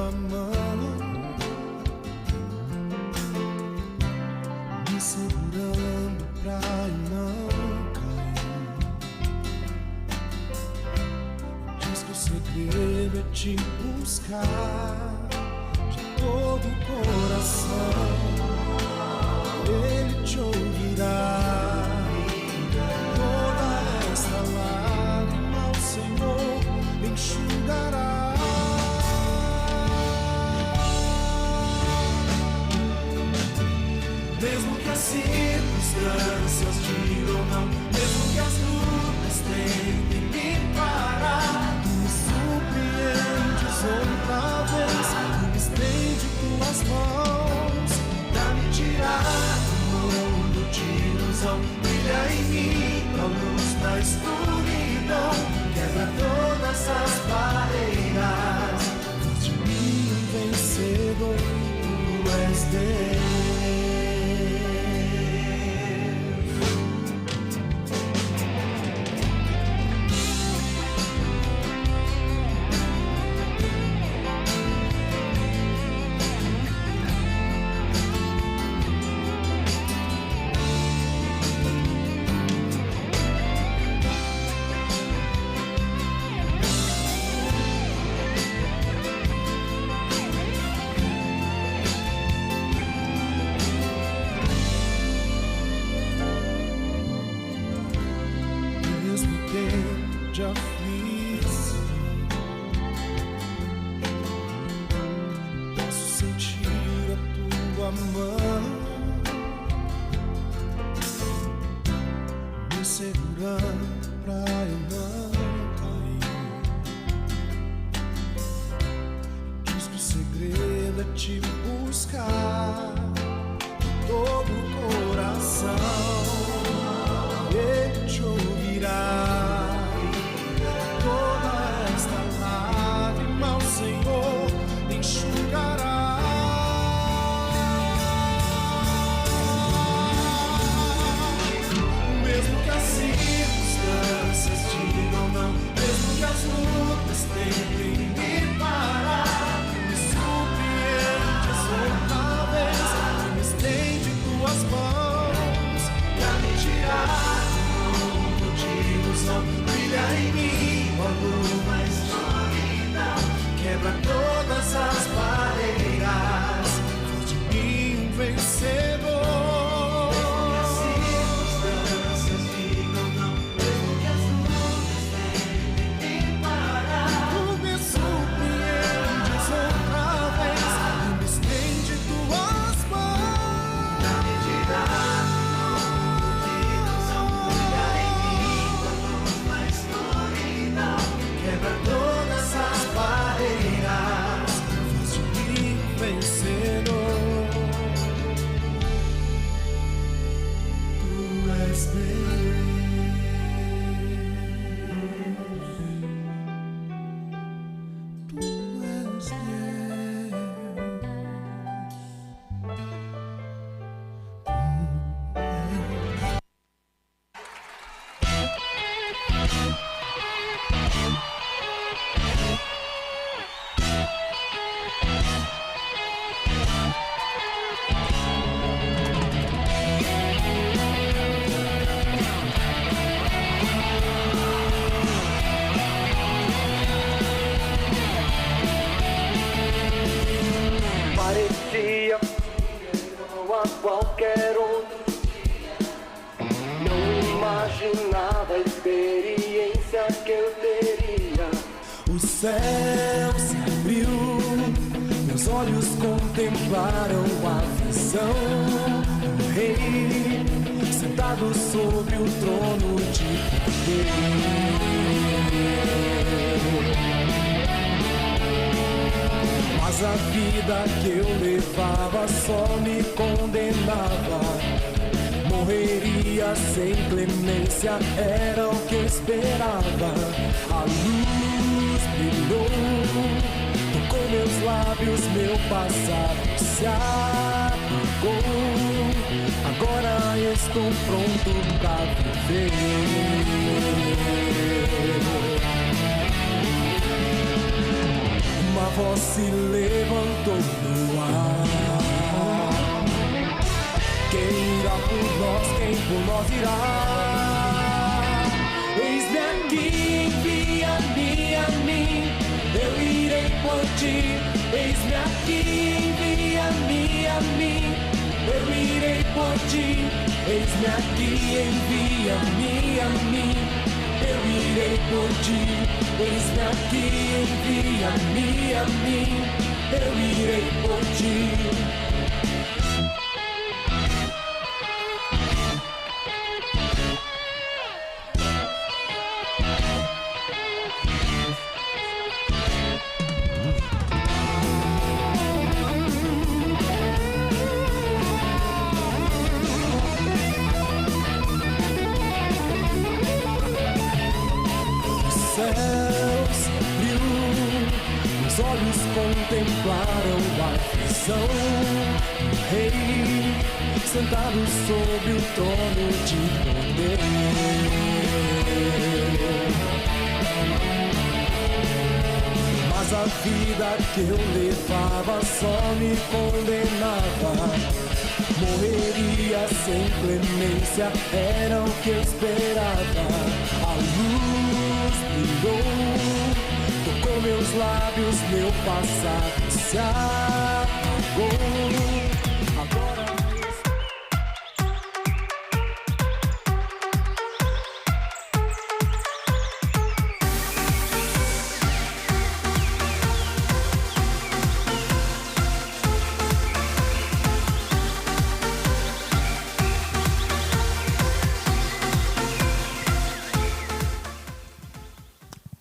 tua mão, me segurando pra eu não cair. Diz que o segredo é te buscar de todo o coração. Ele te ouvirá. Toda esta lágrima o Senhor enxugará. Mesmo que as circunstâncias digam não, mesmo que as lutas tentem me parar, tu me surpreendes outra vez, tu me estende tuas mãos pra me tirar do mundo de ilusão. Brilha em mim a luz da escuridão, quebra todas as barreiras, faz de mim um vencedor. Tu és Deus. De aflição, posso sentir a tua mão me segurando pra eu não cair. Diz que o segredo é te buscar de todo o coração. Ele te ouvirá. Senhor enxugará. Mesmo que as circunstâncias digam não, mesmo que as lutas tentem me parar, tu me surpreendes outra vez, tu me estende tuas mãos pra me tirar do mundo de ilusão. Brilha em mim a luz da escuridão, quebra todas as barreiras, faz de mim um vencedor. Mesmo que as circunstâncias digam não, mesmo que as lutas tentem me parar, tu me surpreendes outra vez, tu me estende tuas mãos pra me tirar do mundo de ilusão. Brilha em mim a luz da escuridão, quebra todas as barreiras, faz de mim um vencedor. Tu és Deus. Tu és Parecia igual a qualquer outro, não imaginava a experiência que eu teria. O céu se abriu, meus olhos contemplaram a visão do rei sentado sobre o trono de poder. Mas a vida que eu levava só me condenava. Morreria sem clemência, era o que esperava. A luz brilhou, tocou meus lábios, meu passado se apagou. Agora estou pronto pra viver. Uma voz se levantou no ar. Quem irá por nós, quem por nós irá? Eis-me aqui, envia-me a mim, eu irei por ti. Eis-me aqui, envia-me a mim, eu irei por ti. Eis-me aqui, envia-me a mim, eu irei por ti. Eis-me aqui, envia-me a mim, eu irei por ti. Céus abriu, meus olhos contemplaram a visão. O Rei sentado sobre o trono de poder. Mas a vida que eu levava só me condenava. Morreria sem clemência, era o que eu esperava. A luz brilhou, tocou meus lábios, meu passado se apagou. Agora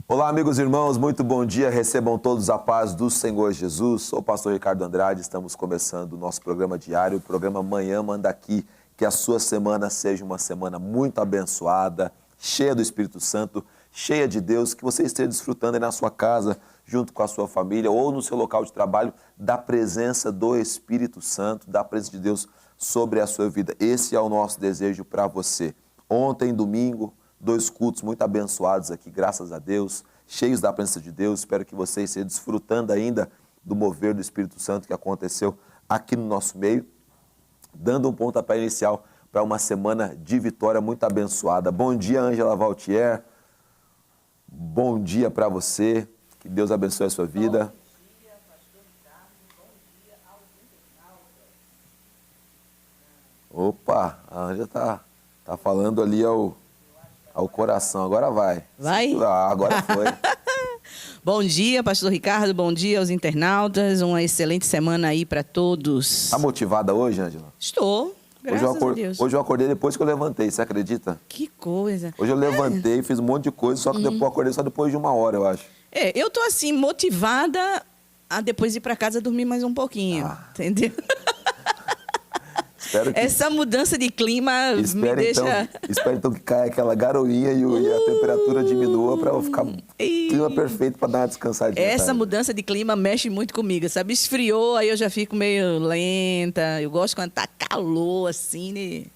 Olá, amigos e irmãos, muito bom dia, recebam todos a paz do Senhor Jesus. Sou o pastor Ricardo Andrade, estamos começando o nosso programa diário, o programa Manhã Manda Aqui. Que a sua semana seja uma semana muito abençoada, cheia do Espírito Santo, cheia de Deus, que você esteja desfrutando aí na sua casa, junto com a sua família ou no seu local de trabalho, da presença do Espírito Santo, da presença de Deus sobre a sua vida. Esse é o nosso desejo para você. Ontem, domingo, 2 cultos muito abençoados aqui, graças a Deus, cheios da presença de Deus. Espero que você esteja desfrutando ainda do mover do Espírito Santo que aconteceu aqui no nosso meio, dando um pontapé inicial para uma semana de vitória muito abençoada. Bom dia, Ângela Valtier. Bom dia para você. Que Deus abençoe a sua vida. Bom dia, pastor Ricardo. Bom dia aos internautas. Opa, a Ângela tá falando ali ao coração. Agora vai. Vai? Agora foi. Bom dia, pastor Ricardo. Bom dia aos internautas. Uma excelente semana aí para todos. Tá motivada hoje, Ângela? Estou, graças a Deus. Hoje eu acordei depois que eu levantei, você acredita? Que coisa. Hoje eu levantei, fiz um monte de coisa, só que depois eu acordei só depois de 1 hora, eu acho. Eu tô assim, motivada a depois ir para casa dormir mais um pouquinho, entendeu? Espero que... Essa mudança de clima me deixa... Espero então que caia aquela garoinha e a temperatura diminua para eu ficar clima perfeito para dar uma descansadinha. Essa mudança de clima mexe muito comigo, sabe? Esfriou, aí eu já fico meio lenta. Eu gosto quando tá calor, assim, né?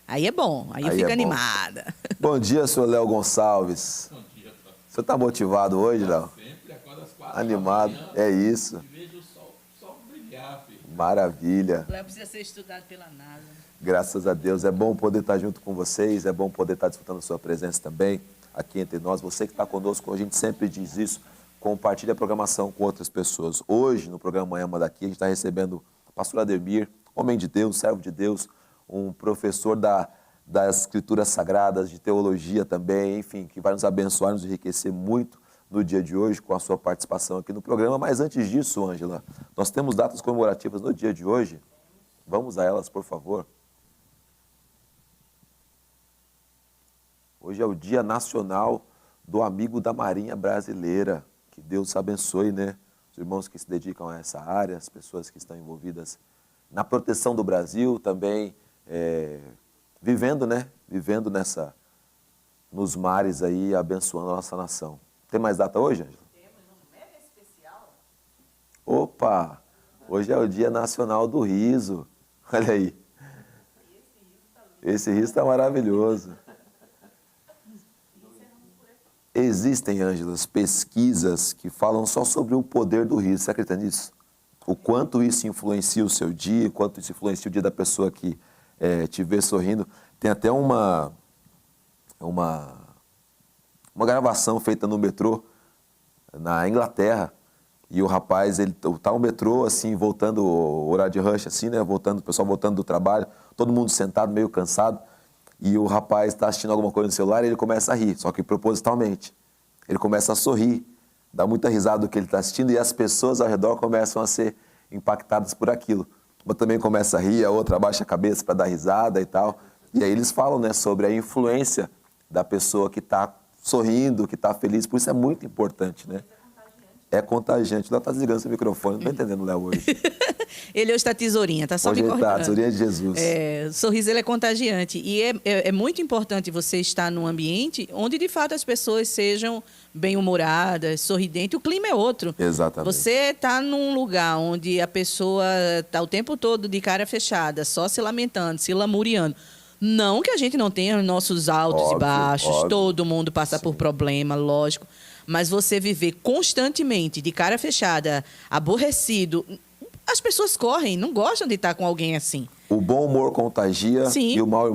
Aí é bom, aí eu fico animada. Bom dia, senhor Léo Gonçalves. Bom dia, pastor. Você está motivado hoje, Léo? Sempre acordo às 4 Animado, da manhã, é isso. e vejo o sol brilhar, filho. Maravilha. Léo precisa ser estudado pela NASA. Graças a Deus. É bom poder estar junto com vocês, é bom poder estar desfrutando da sua presença também aqui entre nós. Você que está conosco, a gente sempre diz isso, compartilhe a programação com outras pessoas. Hoje, no programa Manhã Manda Aqui, a gente está recebendo o pastor Ademir, homem de Deus, servo de Deus, um professor das Escrituras Sagradas, de teologia também, enfim, que vai nos abençoar, nos enriquecer muito no dia de hoje com a sua participação aqui no programa. Mas antes disso, Ângela, nós temos datas comemorativas no dia de hoje. Vamos a elas, por favor. Hoje é o Dia Nacional do Amigo da Marinha Brasileira. Que Deus abençoe, né? Os irmãos que se dedicam a essa área, as pessoas que estão envolvidas na proteção do Brasil, também vivendo, né? Vivendo nos mares aí, abençoando a nossa nação. Tem mais data hoje, Ângela? Temos um mega especial. Opa! Hoje é o Dia Nacional do Riso. Olha aí. Esse riso está maravilhoso. existem, Ângela, pesquisas que falam só sobre o poder do riso. Você acredita nisso? O quanto isso influencia o seu dia, o quanto isso influencia o dia da pessoa que te vê sorrindo. Tem até uma gravação feita no metrô, na Inglaterra, e o rapaz, ele tá no metrô, assim, voltando, o horário de rush, assim, né, voltando, o pessoal voltando do trabalho, todo mundo sentado, meio cansado, e o rapaz está assistindo alguma coisa no celular e ele começa a rir, só que propositalmente. Ele começa a sorrir, dá muita risada do que ele está assistindo e as pessoas ao redor começam a ser impactadas por aquilo. Uma também começa a rir, a outra abaixa a cabeça para dar risada e tal. E aí eles falam, né, sobre a influência da pessoa que está sorrindo, que está feliz, por isso é muito importante, né? É contagiante. Léo está desligando seu microfone, não estou entendendo o Léo hoje. Ele hoje está tesourinha, está só Hoje me ele está, cortando. tesourinha de Jesus. O sorriso ele é contagiante. E é muito importante você estar num ambiente onde, de fato, as pessoas sejam bem-humoradas, sorridentes. O clima é outro. Exatamente. Você está num lugar onde a pessoa está o tempo todo de cara fechada, só se lamentando, se lamuriando. Não que a gente não tenha nossos altos Óbvio, e baixos, óbvio. todo mundo passa por problema, lógico. Mas você viver constantemente de cara fechada, aborrecido, as pessoas correm, não gostam de estar com alguém assim. O bom humor contagia. Sim. E o mau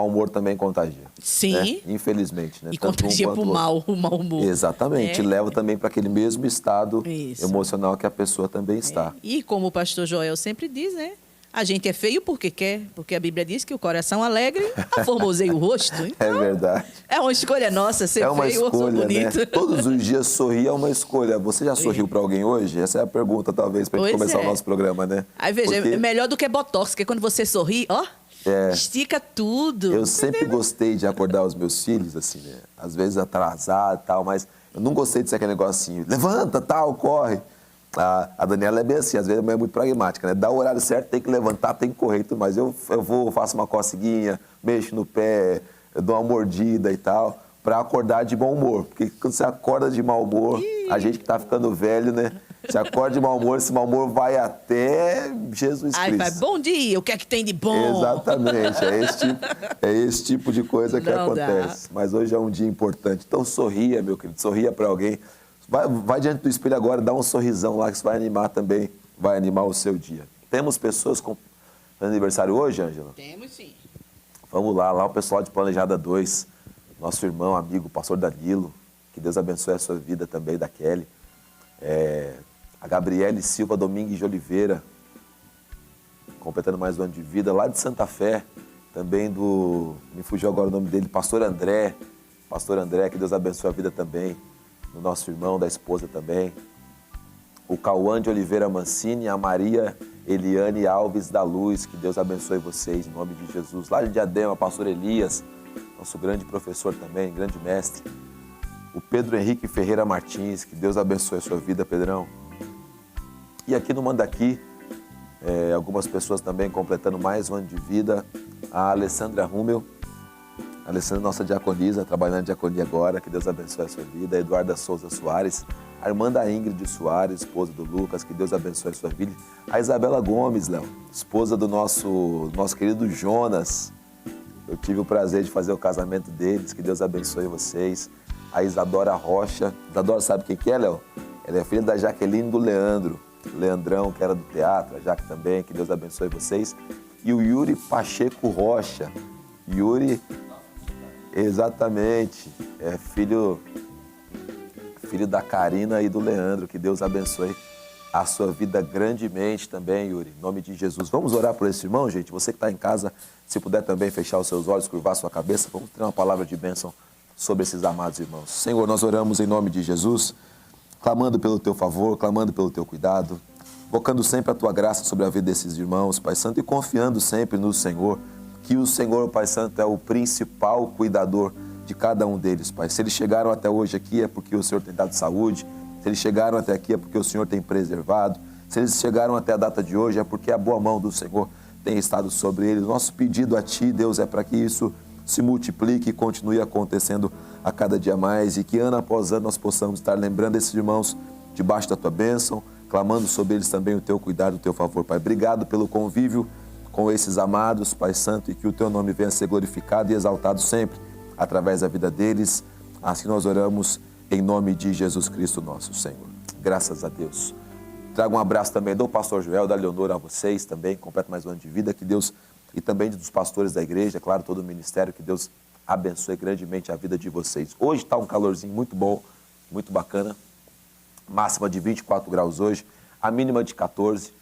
humor também contagia. Sim. Né? Infelizmente. Né? E Tanto um contagia quanto pro o outro. mal, o mau humor. Exatamente. É. Leva também para aquele mesmo estado Isso. emocional que a pessoa também está. E como o pastor Joel sempre diz, né? A gente é feio porque quer, porque a Bíblia diz que o coração alegre aformoseia o rosto. É Então, verdade. é uma escolha nossa, ser É uma feio ou ser escolha, bonito. né? Todos os dias sorrir é uma escolha. Você já sorriu para alguém hoje? Essa é a pergunta, talvez, para a gente Pois começar é. o nosso programa, né? Aí veja, Porque é melhor do que botox, porque quando você sorri, ó, estica tudo. eu sempre gostei de acordar os meus filhos, assim, né? Às vezes atrasado e tal, mas eu não gostei de ser aquele negocinho, levanta, tal, corre. A Daniela é bem assim, às vezes é muito pragmática, né? Dá o horário certo, tem que levantar, tem que correr e tudo mais. Eu vou, faço uma coceguinha, mexo no pé, eu dou uma mordida e tal, para acordar de bom humor. Porque quando você acorda de mau humor, a gente que tá ficando velho, né? Você acorda de mau humor, esse mau humor vai Jesus Aí vai, Cristo. bom dia, o que é que tem de bom? Exatamente, é esse tipo de coisa que Não dá. acontece. Mas hoje é um dia importante. Então sorria, meu querido, sorria para alguém. Vai diante do espelho agora, dá um sorrisão lá que isso vai animar também, vai animar o seu dia. Temos pessoas com aniversário hoje, Ângela? Temos sim. Vamos lá o pessoal de Planejada 2, nosso irmão, amigo, pastor Danilo, que Deus abençoe a sua vida também, da Kelly. A Gabriele Silva Domingues de Oliveira, completando mais um ano de vida, lá de Santa Fé, também me fugiu agora o nome dele, Pastor André, que Deus abençoe a vida também, do nosso irmão, da esposa também. O Cauã de Oliveira Mancini, a Maria Eliane Alves da Luz, que Deus abençoe vocês, em nome de Jesus. Lá de Diadema, pastor Elias, nosso grande professor também, grande mestre. O Pedro Henrique Ferreira Martins, que Deus abençoe a sua vida, Pedrão. E aqui no Mandaqui, algumas pessoas também completando mais um ano de vida. A Alessandra Rummel, a Alessandra, nossa diaconisa, trabalhando na diaconia agora, que Deus abençoe a sua vida. A Eduarda Souza Soares, a irmã da Ingrid Soares, esposa do Lucas, que Deus abençoe a sua vida. A Isabela Gomes, Léo, esposa do nosso querido Jonas. Eu tive o prazer de fazer o casamento deles, que Deus abençoe vocês. A Isadora Rocha, Isadora sabe quem que é, Léo? Ela é filha da Jaqueline e do Leandro. Leandrão, que era do teatro, a Jaque também, que Deus abençoe vocês. E o Yuri Pacheco Rocha. Yuri, exatamente, é filho da Karina e do Leandro, que Deus abençoe a sua vida grandemente também, Yuri, em nome de Jesus. Vamos orar por esse irmão, gente? Você que está em casa, se puder também fechar os seus olhos, curvar a sua cabeça, vamos ter uma palavra de bênção sobre esses amados irmãos. Senhor, nós oramos em nome de Jesus, clamando pelo teu favor, clamando pelo teu cuidado, invocando sempre a tua graça sobre a vida desses irmãos, Pai Santo, e confiando sempre no Senhor, que o Senhor, Pai Santo, é o principal cuidador de cada um deles, Pai. Se eles chegaram até hoje aqui é porque o Senhor tem dado saúde, se eles chegaram até aqui é porque o Senhor tem preservado, se eles chegaram até a data de hoje é porque a boa mão do Senhor tem estado sobre eles. Nosso pedido a Ti, Deus, é para que isso se multiplique e continue acontecendo a cada dia mais e que ano após ano nós possamos estar lembrando esses irmãos debaixo da Tua bênção, clamando sobre eles também o Teu cuidado, o Teu favor, Pai. Obrigado pelo convívio com esses amados, Pai Santo, e que o Teu nome venha a ser glorificado e exaltado sempre através da vida deles. Assim nós oramos em nome de Jesus Cristo nosso Senhor. Graças a Deus. Trago um abraço também do pastor Joel, da Leonora, a vocês também, completo mais um ano de vida, que Deus, e também dos pastores da igreja, claro, todo o ministério, que Deus abençoe grandemente a vida de vocês. Hoje está um calorzinho muito bom, muito bacana, máxima de 24 graus hoje, a mínima de 14,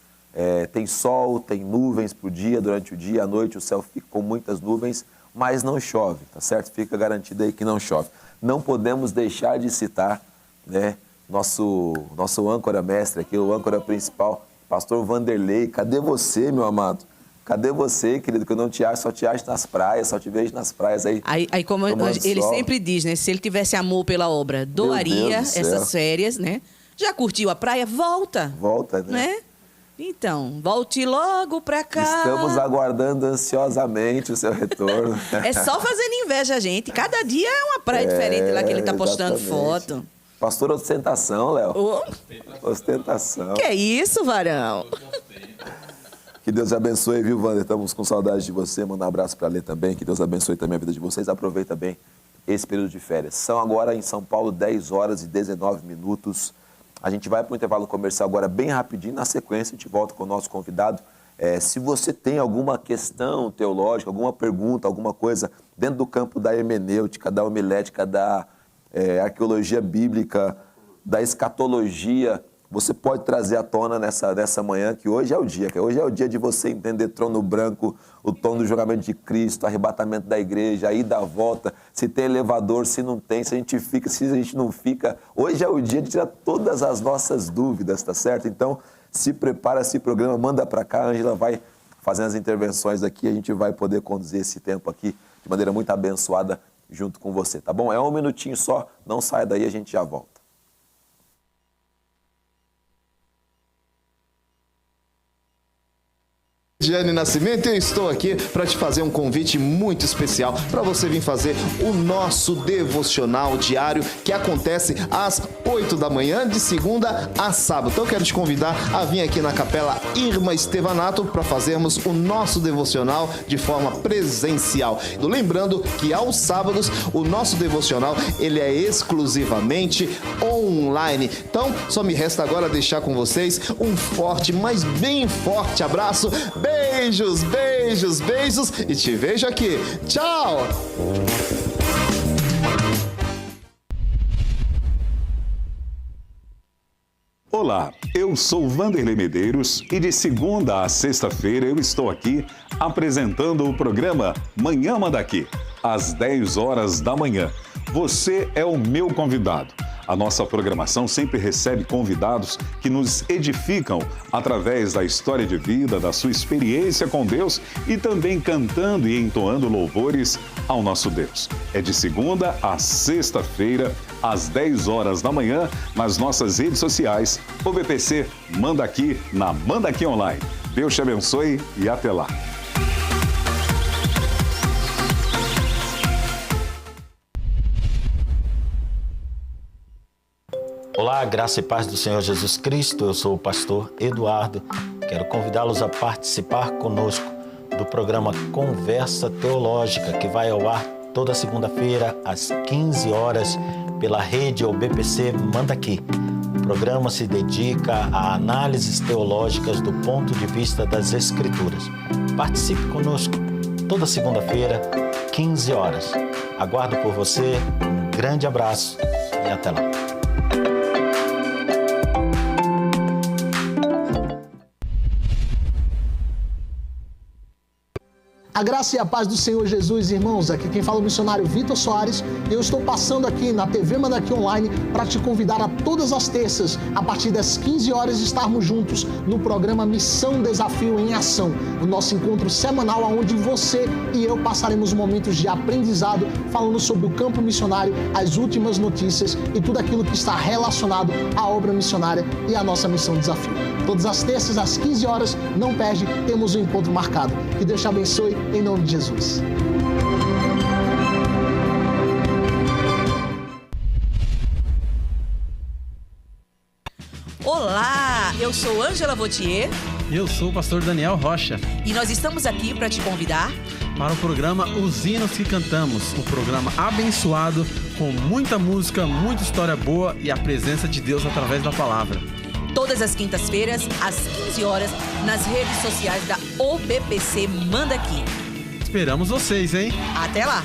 tem sol, tem nuvens para o dia, durante o dia, à noite o céu fica com muitas nuvens, mas não chove, tá certo? Fica garantido aí que não chove. Não podemos deixar de citar, né, nosso âncora mestre aqui, o âncora principal, pastor Vanderlei. Cadê você, meu amado? Cadê você, querido, que eu não te acho, só te acho nas praias, só te vejo nas praias aí. Aí como ele sempre diz, né? Se ele tivesse amor pela obra, doaria essas férias, né? Já curtiu a praia? Volta. Volta, né? Então, volte logo pra cá. Estamos aguardando ansiosamente o seu retorno. É só fazendo inveja a gente. Cada dia é uma praia diferente lá que ele tá postando foto. Pastor ostentação, Léo. Ostentação. Que é isso, varão? Que Deus abençoe, viu, Wander? Estamos com saudade de você. Manda um abraço para Lê também. Que Deus abençoe também a vida de vocês. Aproveita bem esse período de férias. São agora em São Paulo 10 horas e 19 minutos. A gente vai para o intervalo comercial agora bem rapidinho. Na sequência, a gente volta com o nosso convidado. Se você tem alguma questão teológica, alguma pergunta, alguma coisa dentro do campo da hermenêutica, da homilética, da arqueologia bíblica, da escatologia, você pode trazer à tona nessa manhã, que hoje é o dia. Que hoje é o dia de você entender trono branco, o trono do julgamento de Cristo, arrebatamento da igreja, a ida, a volta, se tem elevador, se não tem, se a gente fica, se a gente não fica. Hoje é o dia de tirar todas as nossas dúvidas, tá certo? Então, se prepara, se programa, manda para cá, a Ângela vai fazendo as intervenções aqui, a gente vai poder conduzir esse tempo aqui de maneira muito abençoada junto com você, tá bom? É um minutinho só, não saia daí, a gente já volta. Giane Nascimento, eu estou aqui para te fazer um convite muito especial para você vir fazer o nosso devocional diário que acontece às 8 da manhã, de segunda a sábado. Então eu quero te convidar a vir aqui na Capela Irma Estevanato para fazermos o nosso devocional de forma presencial. Lembrando que aos sábados o nosso devocional ele é exclusivamente online. Então só me resta agora deixar com vocês um forte, mas bem forte abraço. Beijos, beijos, beijos e te vejo aqui. Tchau! Olá, eu sou Vanderlei Medeiros e de segunda a sexta-feira eu estou aqui apresentando o programa Manhã Manda Aqui, às 10 horas da manhã. Você é o meu convidado. A nossa programação sempre recebe convidados que nos edificam através da história de vida, da sua experiência com Deus e também cantando e entoando louvores ao nosso Deus. É de segunda a sexta-feira, às 10 horas da manhã, nas nossas redes sociais. O BPC Manda Aqui na Manda Aqui Online. Deus te abençoe e até lá. Olá, graça e paz do Senhor Jesus Cristo. Eu sou o pastor Eduardo. Quero convidá-los a participar conosco do programa Conversa Teológica, que vai ao ar toda segunda-feira às 15 horas pela rede ou BPC Manda Aqui. O programa se dedica a análises teológicas do ponto de vista das Escrituras. Participe conosco toda segunda-feira, 15 horas. Aguardo por você. Um grande abraço e até lá. A graça e a paz do Senhor Jesus, irmãos. Aqui quem fala é o missionário Vitor Soares. E eu estou passando aqui na TV Manda Aqui Online para te convidar a todas as terças, a partir das 15 horas, estarmos juntos no programa Missão Desafio em Ação. O nosso encontro semanal onde você e eu passaremos momentos de aprendizado falando sobre o campo missionário, as últimas notícias e tudo aquilo que está relacionado à obra missionária e à nossa Missão Desafio. Todas as terças, às 15 horas, não perde, temos um encontro marcado. Que Deus te abençoe, em nome de Jesus. Olá, eu sou Ângela Vautier. Eu sou o pastor Daniel Rocha. E nós estamos aqui para te convidar para o programa Os Hinos que Cantamos, um programa abençoado com muita música, muita história boa e a presença de Deus através da palavra. Todas as quintas-feiras, às 15 horas, nas redes sociais da OBPC Manda Aqui. Esperamos vocês, hein? Até lá!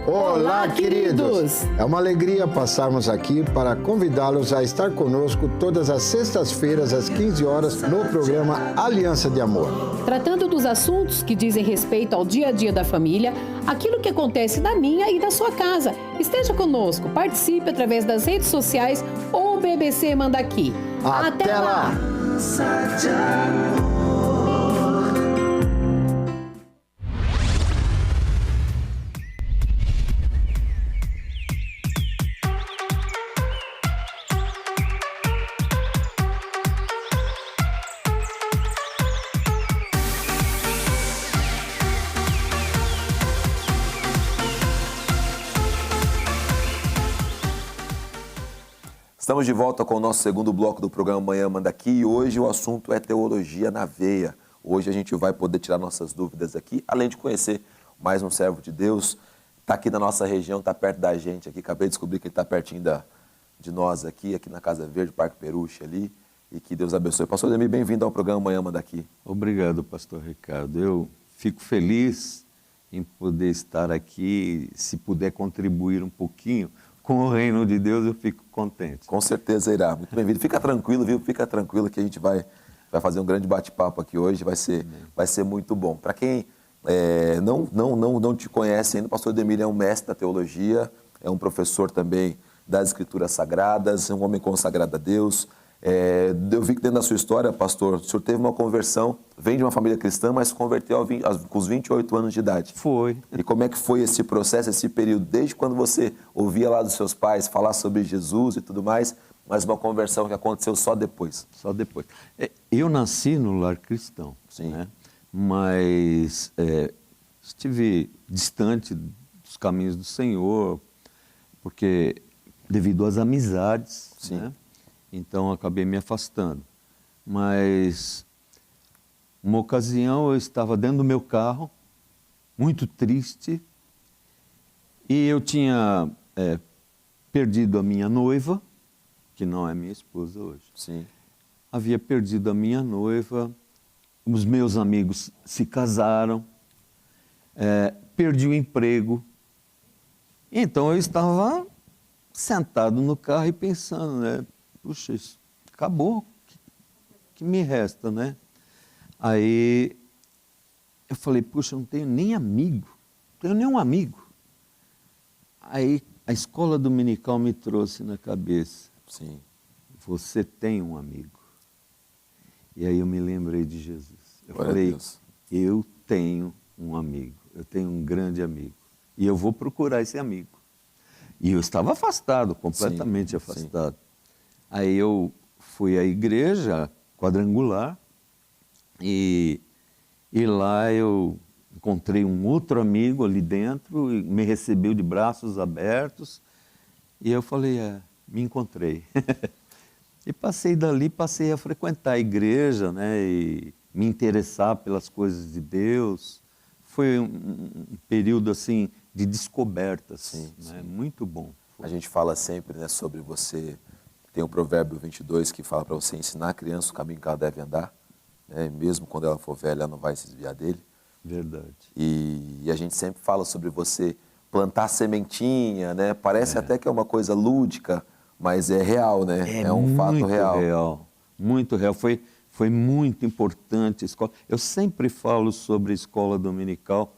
Olá, queridos! É uma alegria passarmos aqui para convidá-los a estar conosco todas as sextas-feiras, às 15 horas, no programa Aliança de Amor. Tratando dos assuntos que dizem respeito ao dia a dia da família, aquilo que acontece na minha e na sua casa. Esteja conosco, participe através das redes sociais ou BBC Manda Aqui. Até lá! Estamos de volta com o nosso segundo bloco do programa Manhã Manda Aqui e hoje o assunto é teologia na veia. Hoje a gente vai poder tirar nossas dúvidas aqui, além de conhecer mais um servo de Deus. Está aqui na nossa região, está perto da gente aqui. Acabei de descobrir que ele está pertinho de nós aqui na Casa Verde, Parque Peruche ali. E que Deus abençoe. Pastor Ademir, bem-vindo ao programa Manhã Manda Aqui. Obrigado, pastor Ricardo. Eu fico feliz em poder estar aqui, se puder contribuir um pouquinho com o reino de Deus, eu fico contente. Com certeza irá. Muito bem-vindo. Fica tranquilo, viu? Fica tranquilo que a gente vai fazer um grande bate-papo aqui hoje. Vai ser muito bom. Para quem não te conhece ainda, o pastor Ademir é um mestre da teologia, é um professor também das Escrituras Sagradas, é um homem consagrado a Deus. Eu vi que dentro da sua história, pastor, o senhor teve uma conversão, vem de uma família cristã, mas se converteu com os 28 anos de idade. Foi. E como é que foi esse processo, esse período, desde quando você ouvia lá dos seus pais falar sobre Jesus e tudo mais, mas uma conversão que aconteceu só depois? Só depois. Eu nasci no lar cristão, sim, né? Mas estive distante dos caminhos do Senhor, porque devido às amizades, sim, né? Então, acabei me afastando. Mas, uma ocasião, eu estava dentro do meu carro, muito triste, e eu tinha perdido a minha noiva, que não é minha esposa hoje. Sim. Havia perdido a minha noiva, os meus amigos se casaram, perdi o emprego. Então, eu estava sentado no carro e pensando, né? Puxa, isso acabou, que me resta, né? Aí eu falei, puxa, eu não tenho nem amigo, não tenho nenhum amigo. Aí a escola dominical me trouxe na cabeça. Sim. Você tem um amigo. E aí eu me lembrei de Jesus. Eu Glória falei, a Deus. Eu tenho um amigo, eu tenho um grande amigo. E eu vou procurar esse amigo. E eu estava afastado, completamente afastado. Sim. Aí eu fui à igreja quadrangular e lá eu encontrei um outro amigo ali dentro e me recebeu de braços abertos e eu falei, me encontrei. E passei a frequentar a igreja, né, e me interessar pelas coisas de Deus. Foi um período assim de descobertas, sim, né, sim. Muito bom. A gente fala sempre, né, sobre você. Tem o Provérbio 22 que fala para você ensinar a criança o caminho que ela deve andar, né? Mesmo quando ela for velha, ela não vai se desviar dele. Verdade. E a gente sempre fala sobre você plantar sementinha, né? Parece até que é uma coisa lúdica, mas é real, né? É um fato real. Muito real. Foi muito importante a escola. Eu sempre falo sobre a escola dominical,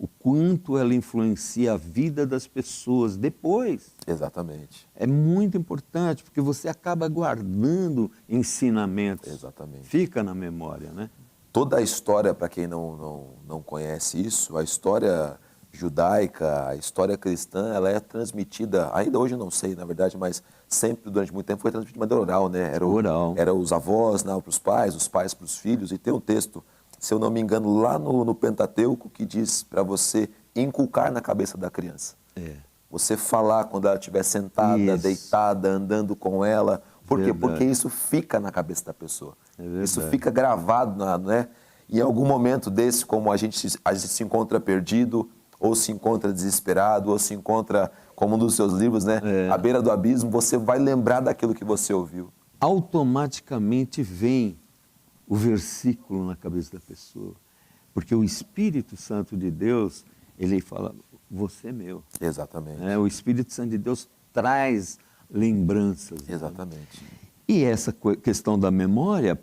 o quanto ela influencia a vida das pessoas depois. Exatamente. É muito importante, porque você acaba guardando ensinamentos. Exatamente. Fica na memória, né? Toda a história, para quem não conhece isso, a história judaica, a história cristã, ela é transmitida, ainda hoje eu não sei, na verdade, mas sempre, durante muito tempo, foi transmitida de maneira oral, né? Era os avós, né, para os pais para os filhos, e tem um texto, se eu não me engano, lá no Pentateuco, que diz para você inculcar na cabeça da criança. Você falar quando ela estiver sentada, deitada, andando com ela, Por quê? Verdade. Porque isso fica na cabeça da pessoa. verdade. Isso fica gravado, né? E em algum momento desse, como a gente se encontra perdido, ou se encontra desesperado, ou se encontra, como um dos seus livros, né? À beira do abismo, você vai lembrar daquilo que você ouviu. Automaticamente vem o versículo na cabeça da pessoa. Porque o Espírito Santo de Deus, ele fala, você é meu. Exatamente. O Espírito Santo de Deus traz lembranças. Exatamente. E essa questão da memória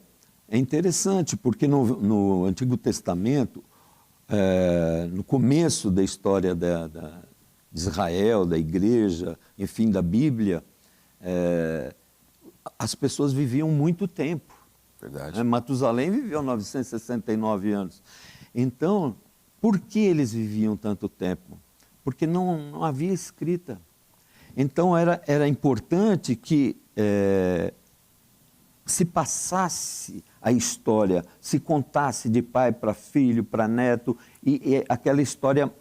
é interessante, porque no Antigo Testamento, no começo da história de Israel, da igreja, enfim, da Bíblia, as pessoas viviam muito tempo. Verdade. Matusalém viveu 969 anos. Então, por que eles viviam tanto tempo? Porque não havia escrita. Então, era importante que se passasse a história, se contasse de pai para filho, para neto, e aquela história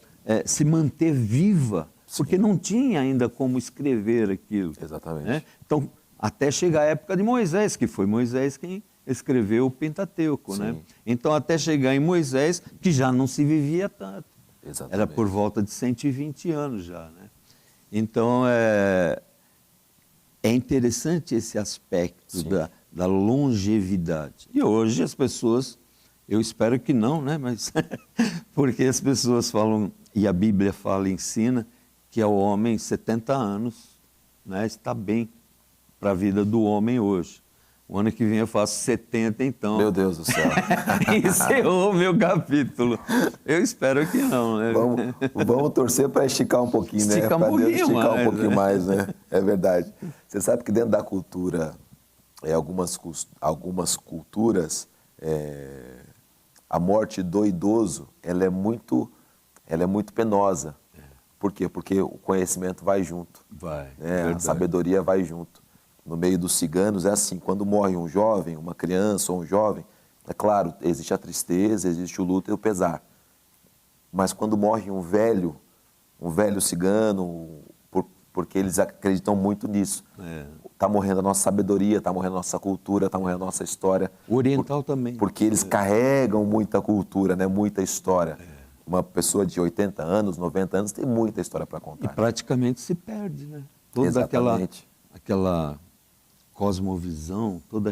se manter viva, porque não tinha ainda como escrever aquilo. Exatamente. Então, até chegar a época de Moisés, que foi Moisés quem escreveu o Pentateuco. Sim. Né? Então, até chegar em Moisés, que já não se vivia tanto. Exatamente. Era por volta de 120 anos já. Né? Então, é interessante esse aspecto da longevidade. E hoje as pessoas, eu espero que não, né? Mas porque as pessoas falam, e a Bíblia fala, ensina, que ao homem 70 anos, né, está bem para a vida do homem hoje. O ano que vem eu faço 70, então. Meu Deus do céu. Encerrou o meu capítulo. Eu espero que não, né? Vamos torcer para esticar um pouquinho, né? Esticar um Pra Deus pouquinho esticar mais, um pouquinho né? mais, né? É verdade. Você sabe que dentro da cultura, algumas culturas, a morte do idoso, ela é muito penosa. Por quê? Porque o conhecimento vai junto. Vai, Né? A sabedoria vai junto. No meio dos ciganos é assim, quando morre um jovem, uma criança ou um jovem, é claro, existe a tristeza, existe o luto e o pesar. Mas quando morre um velho cigano, porque eles acreditam muito nisso. Está morrendo a nossa sabedoria, está morrendo a nossa cultura, está morrendo a nossa história. O oriental também. Porque eles carregam muita cultura, né? Muita história. Uma pessoa de 80 anos, 90 anos, tem muita história para contar. E praticamente se perde, né? Toda aquela cosmovisão, todo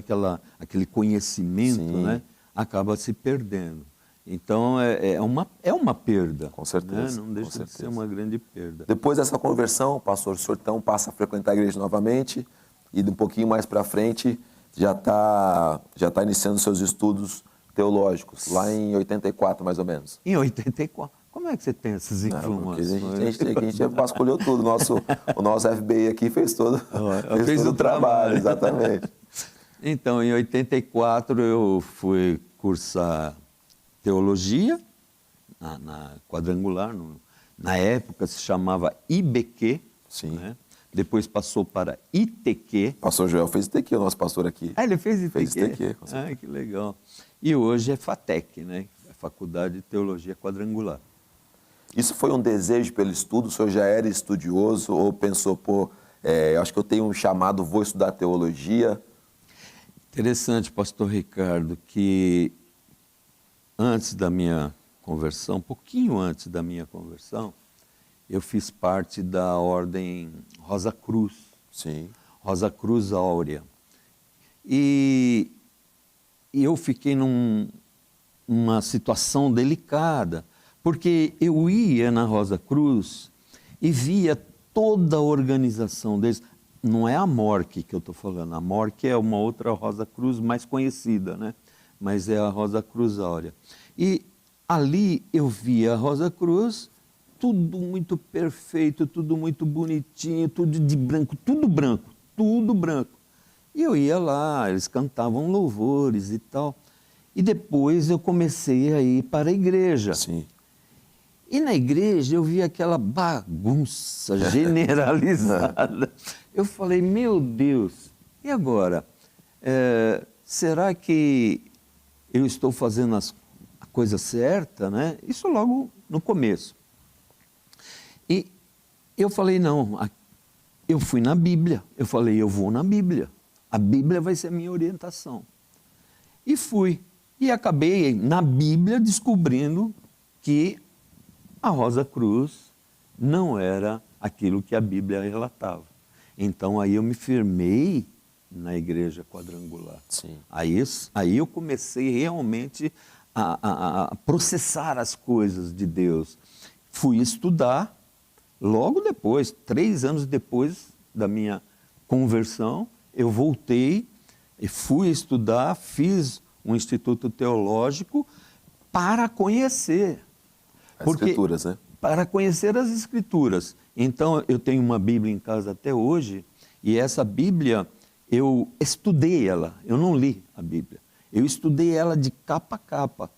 aquele conhecimento, né? Acaba se perdendo. Então, é uma perda. Com certeza. Né? Não deixa de ser uma grande perda. Depois dessa conversão, pastor, o senhor então passa a frequentar a igreja novamente e um pouquinho mais para frente já tá iniciando seus estudos teológicos, lá em 84, mais ou menos. Em 84? Como é que você tem essas informações? A gente vasculhou tudo. O nosso FBI aqui fez todo o trabalho. Exatamente. Então, em 84, eu fui cursar teologia na Quadrangular. Na época se chamava IBQ. Sim. Né? Depois passou para ITQ. Pastor Joel fez ITQ, o nosso pastor aqui. Ah, ele fez ITQ? Fez ITQ, com certeza. Ah, que legal. E hoje é FATEC, né? Faculdade de Teologia Quadrangular. Isso foi um desejo pelo estudo? O senhor já era estudioso ou pensou, acho que eu tenho um chamado, vou estudar teologia? Interessante, pastor Ricardo, que antes da minha conversão, um pouquinho antes da minha conversão, eu fiz parte da Ordem Rosa Cruz. Sim. Rosa Cruz Áurea. E eu fiquei numa situação delicada, porque eu ia na Rosa Cruz e via toda a organização deles. Não é a MORC que eu estou falando, a MORC é uma outra Rosa Cruz mais conhecida, né? Mas é a Rosa Cruz Áurea. E ali eu via a Rosa Cruz, tudo muito perfeito, tudo muito bonitinho, tudo de branco, tudo branco, tudo branco. E eu ia lá, eles cantavam louvores e tal. E depois eu comecei a ir para a igreja. Sim. E na igreja eu vi aquela bagunça generalizada. Eu falei, meu Deus, e agora? Será que eu estou fazendo a coisa certa, né? Isso logo no começo. E eu falei, não, eu fui na Bíblia. Eu falei, eu vou na Bíblia. A Bíblia vai ser a minha orientação. E fui. E acabei, na Bíblia, descobrindo que a Rosa Cruz não era aquilo que a Bíblia relatava. Então, aí eu me firmei na Igreja Quadrangular. Sim. Aí eu comecei realmente a processar as coisas de Deus. Fui estudar, logo depois, 3 anos depois da minha conversão, eu voltei e fui estudar, fiz um instituto teológico para conhecer. As Escrituras, né? Para conhecer as Escrituras. Então, eu tenho uma Bíblia em casa até hoje, e essa Bíblia, eu estudei ela, eu não li a Bíblia. Eu estudei ela de capa a capa,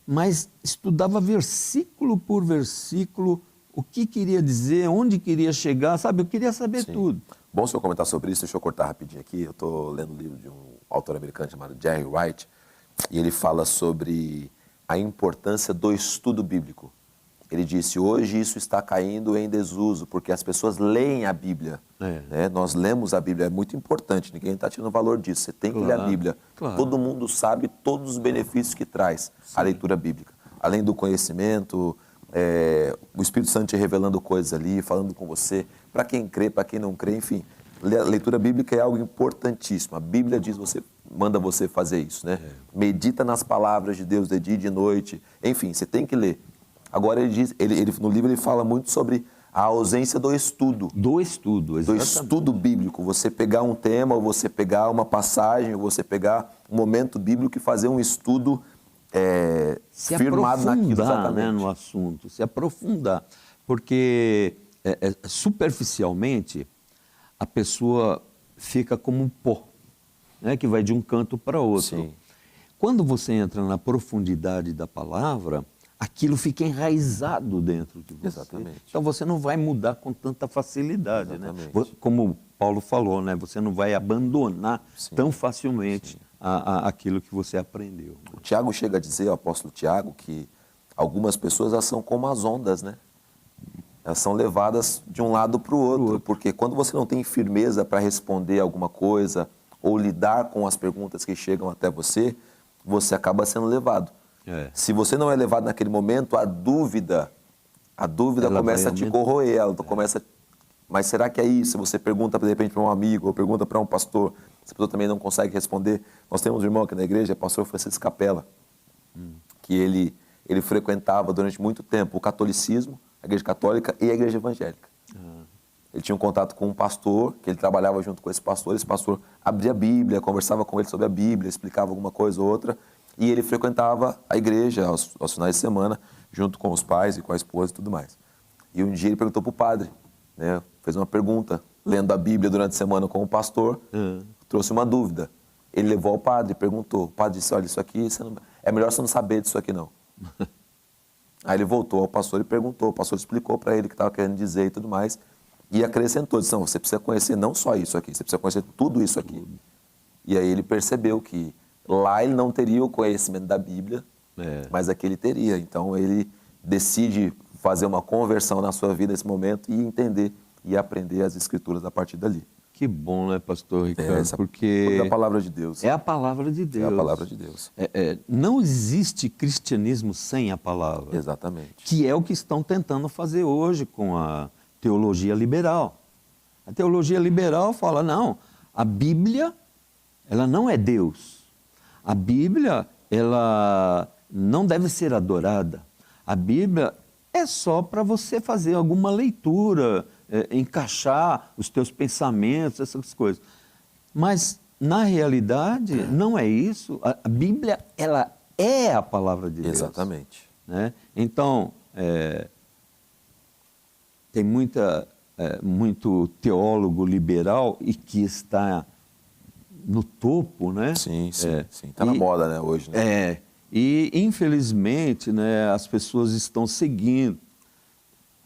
mas estudava versículo por versículo, o que queria dizer, onde queria chegar, sabe? Eu queria saber tudo. Bom o senhor comentar sobre isso, deixa eu cortar rapidinho aqui. Eu estou lendo um livro de um autor americano chamado Jerry Wright, e ele fala sobre a importância do estudo bíblico. Ele disse, hoje isso está caindo em desuso, porque as pessoas leem a Bíblia. Né? Nós lemos a Bíblia, é muito importante, ninguém está tirando valor disso. Você tem que ler a Bíblia. Claro. Todo mundo sabe todos os benefícios que traz a leitura bíblica. Além do conhecimento, o Espírito Santo te revelando coisas ali, falando com você, para quem crê, para quem não crê, enfim. A leitura bíblica é algo importantíssimo. A Bíblia diz, manda você fazer isso, né? Medita nas palavras de Deus de dia e de noite. Enfim, você tem que ler. Agora ele diz, no livro ele fala muito sobre a ausência do estudo. Do estudo, exatamente. Do estudo bíblico. Você pegar um tema, ou você pegar uma passagem, ou você pegar um momento bíblico e fazer um estudo firmado naquilo. Exatamente. Né, no assunto, se aprofundar. Porque superficialmente a pessoa fica como um pó, né, que vai de um canto para outro. Sim. Quando você entra na profundidade da palavra, aquilo fica enraizado dentro de você. Exatamente. Então você não vai mudar com tanta facilidade. Exatamente. Né? Como Paulo falou, né? Você não vai abandonar tão facilmente aquilo que você aprendeu. O Tiago chega a dizer, o apóstolo Tiago, que algumas pessoas elas são como as ondas, né? Elas são levadas de um lado para o outro, porque quando você não tem firmeza para responder alguma coisa ou lidar com as perguntas que chegam até você, você acaba sendo levado. Se você não é levado naquele momento, a dúvida ela começa a te corroer, mas será que é isso? Você pergunta de repente para um amigo, ou pergunta para um pastor, essa pessoa também não consegue responder. Nós temos um irmão aqui na igreja, o pastor Francisco Capella, que ele frequentava durante muito tempo o catolicismo, a igreja católica e a igreja evangélica. Ele tinha um contato com um pastor, que ele trabalhava junto com esse pastor abria a Bíblia, conversava com ele sobre a Bíblia, explicava alguma coisa ou outra, e ele frequentava a igreja aos finais de semana, junto com os pais e com a esposa e tudo mais. E um dia ele perguntou para o padre, né, fez uma pergunta, lendo a Bíblia durante a semana com o pastor, trouxe uma dúvida. Ele levou ao padre e perguntou. O padre disse, olha, isso aqui, é melhor você não saber disso aqui não. Aí ele voltou ao pastor e perguntou, o pastor explicou para ele o que estava querendo dizer e tudo mais, e acrescentou, disse, não, você precisa conhecer não só isso aqui, você precisa conhecer tudo isso aqui. E aí ele percebeu que lá ele não teria o conhecimento da Bíblia, mas aqui ele teria. Então ele decide fazer uma conversão na sua vida nesse momento e entender e aprender as Escrituras a partir dali. Que bom, né, pastor Ricardo? Porque é a palavra de Deus. É a palavra de Deus. É a palavra de Deus. Não existe cristianismo sem a palavra. Exatamente. Que é o que estão tentando fazer hoje com a teologia liberal. A teologia liberal fala, não, a Bíblia, ela não é Deus. A Bíblia, ela não deve ser adorada. A Bíblia é só para você fazer alguma leitura, encaixar os teus pensamentos, essas coisas. Mas, na realidade, não é isso. A Bíblia, ela é a palavra de Deus. Exatamente. Né? Então, tem muito teólogo liberal e que está no topo, né? Sim. Está na moda, né, hoje. Né? E, infelizmente, né, as pessoas estão seguindo.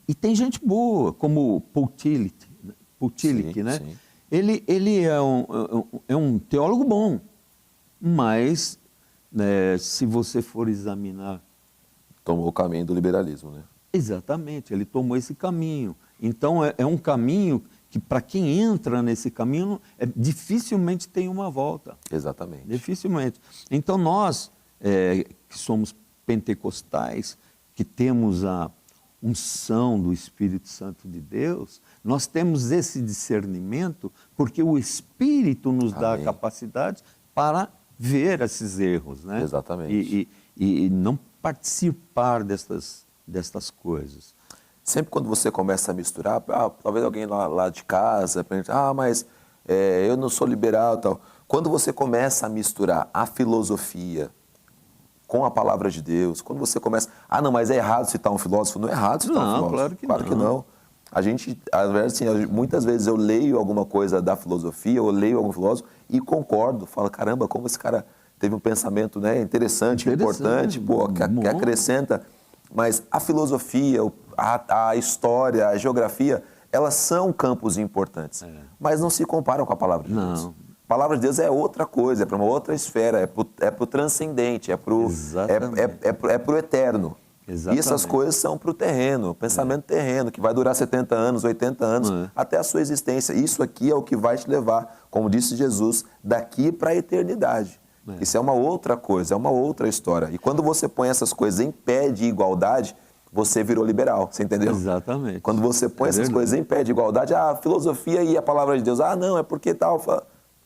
E tem gente boa, como Paul Tillich, né? Sim. Ele é um teólogo bom, mas, né, se você for examinar... Tomou o caminho do liberalismo, né? Exatamente, ele tomou esse caminho. Então, é um caminho que para quem entra nesse caminho, dificilmente tem uma volta. Exatamente. Dificilmente. Então nós, que somos pentecostais, que temos a unção do Espírito Santo de Deus, nós temos esse discernimento porque o Espírito nos dá a capacidade para ver esses erros, né? Exatamente. E não participar destas coisas. Sempre quando você começa a misturar, talvez alguém lá de casa pergunta, mas eu não sou liberal e tal. Quando você começa a misturar a filosofia com a palavra de Deus, quando você começa... não, mas é errado citar um filósofo. Não é errado citar um filósofo. Claro que não. A gente, assim, muitas vezes eu leio alguma coisa da filosofia, eu leio algum filósofo e concordo. Falo, caramba, como esse cara teve um pensamento, né, interessante, importante, que acrescenta. Mas a filosofia, a história, a geografia, elas são campos importantes, mas não se comparam com a palavra de Deus. A palavra de Deus é outra coisa, é para uma outra esfera, é para o transcendente, é para o eterno. Exatamente. E essas coisas são para o terreno, pensamento terreno, que vai durar 70 anos, 80 anos, até a sua existência. Isso aqui é o que vai te levar, como disse Jesus, daqui para a eternidade. Isso é uma outra coisa, é uma outra história. E quando você põe essas coisas em pé de igualdade, você virou liberal, você entendeu? Exatamente. Quando você põe essas coisas em pé de igualdade, a filosofia e a palavra de Deus, não, é porque tal...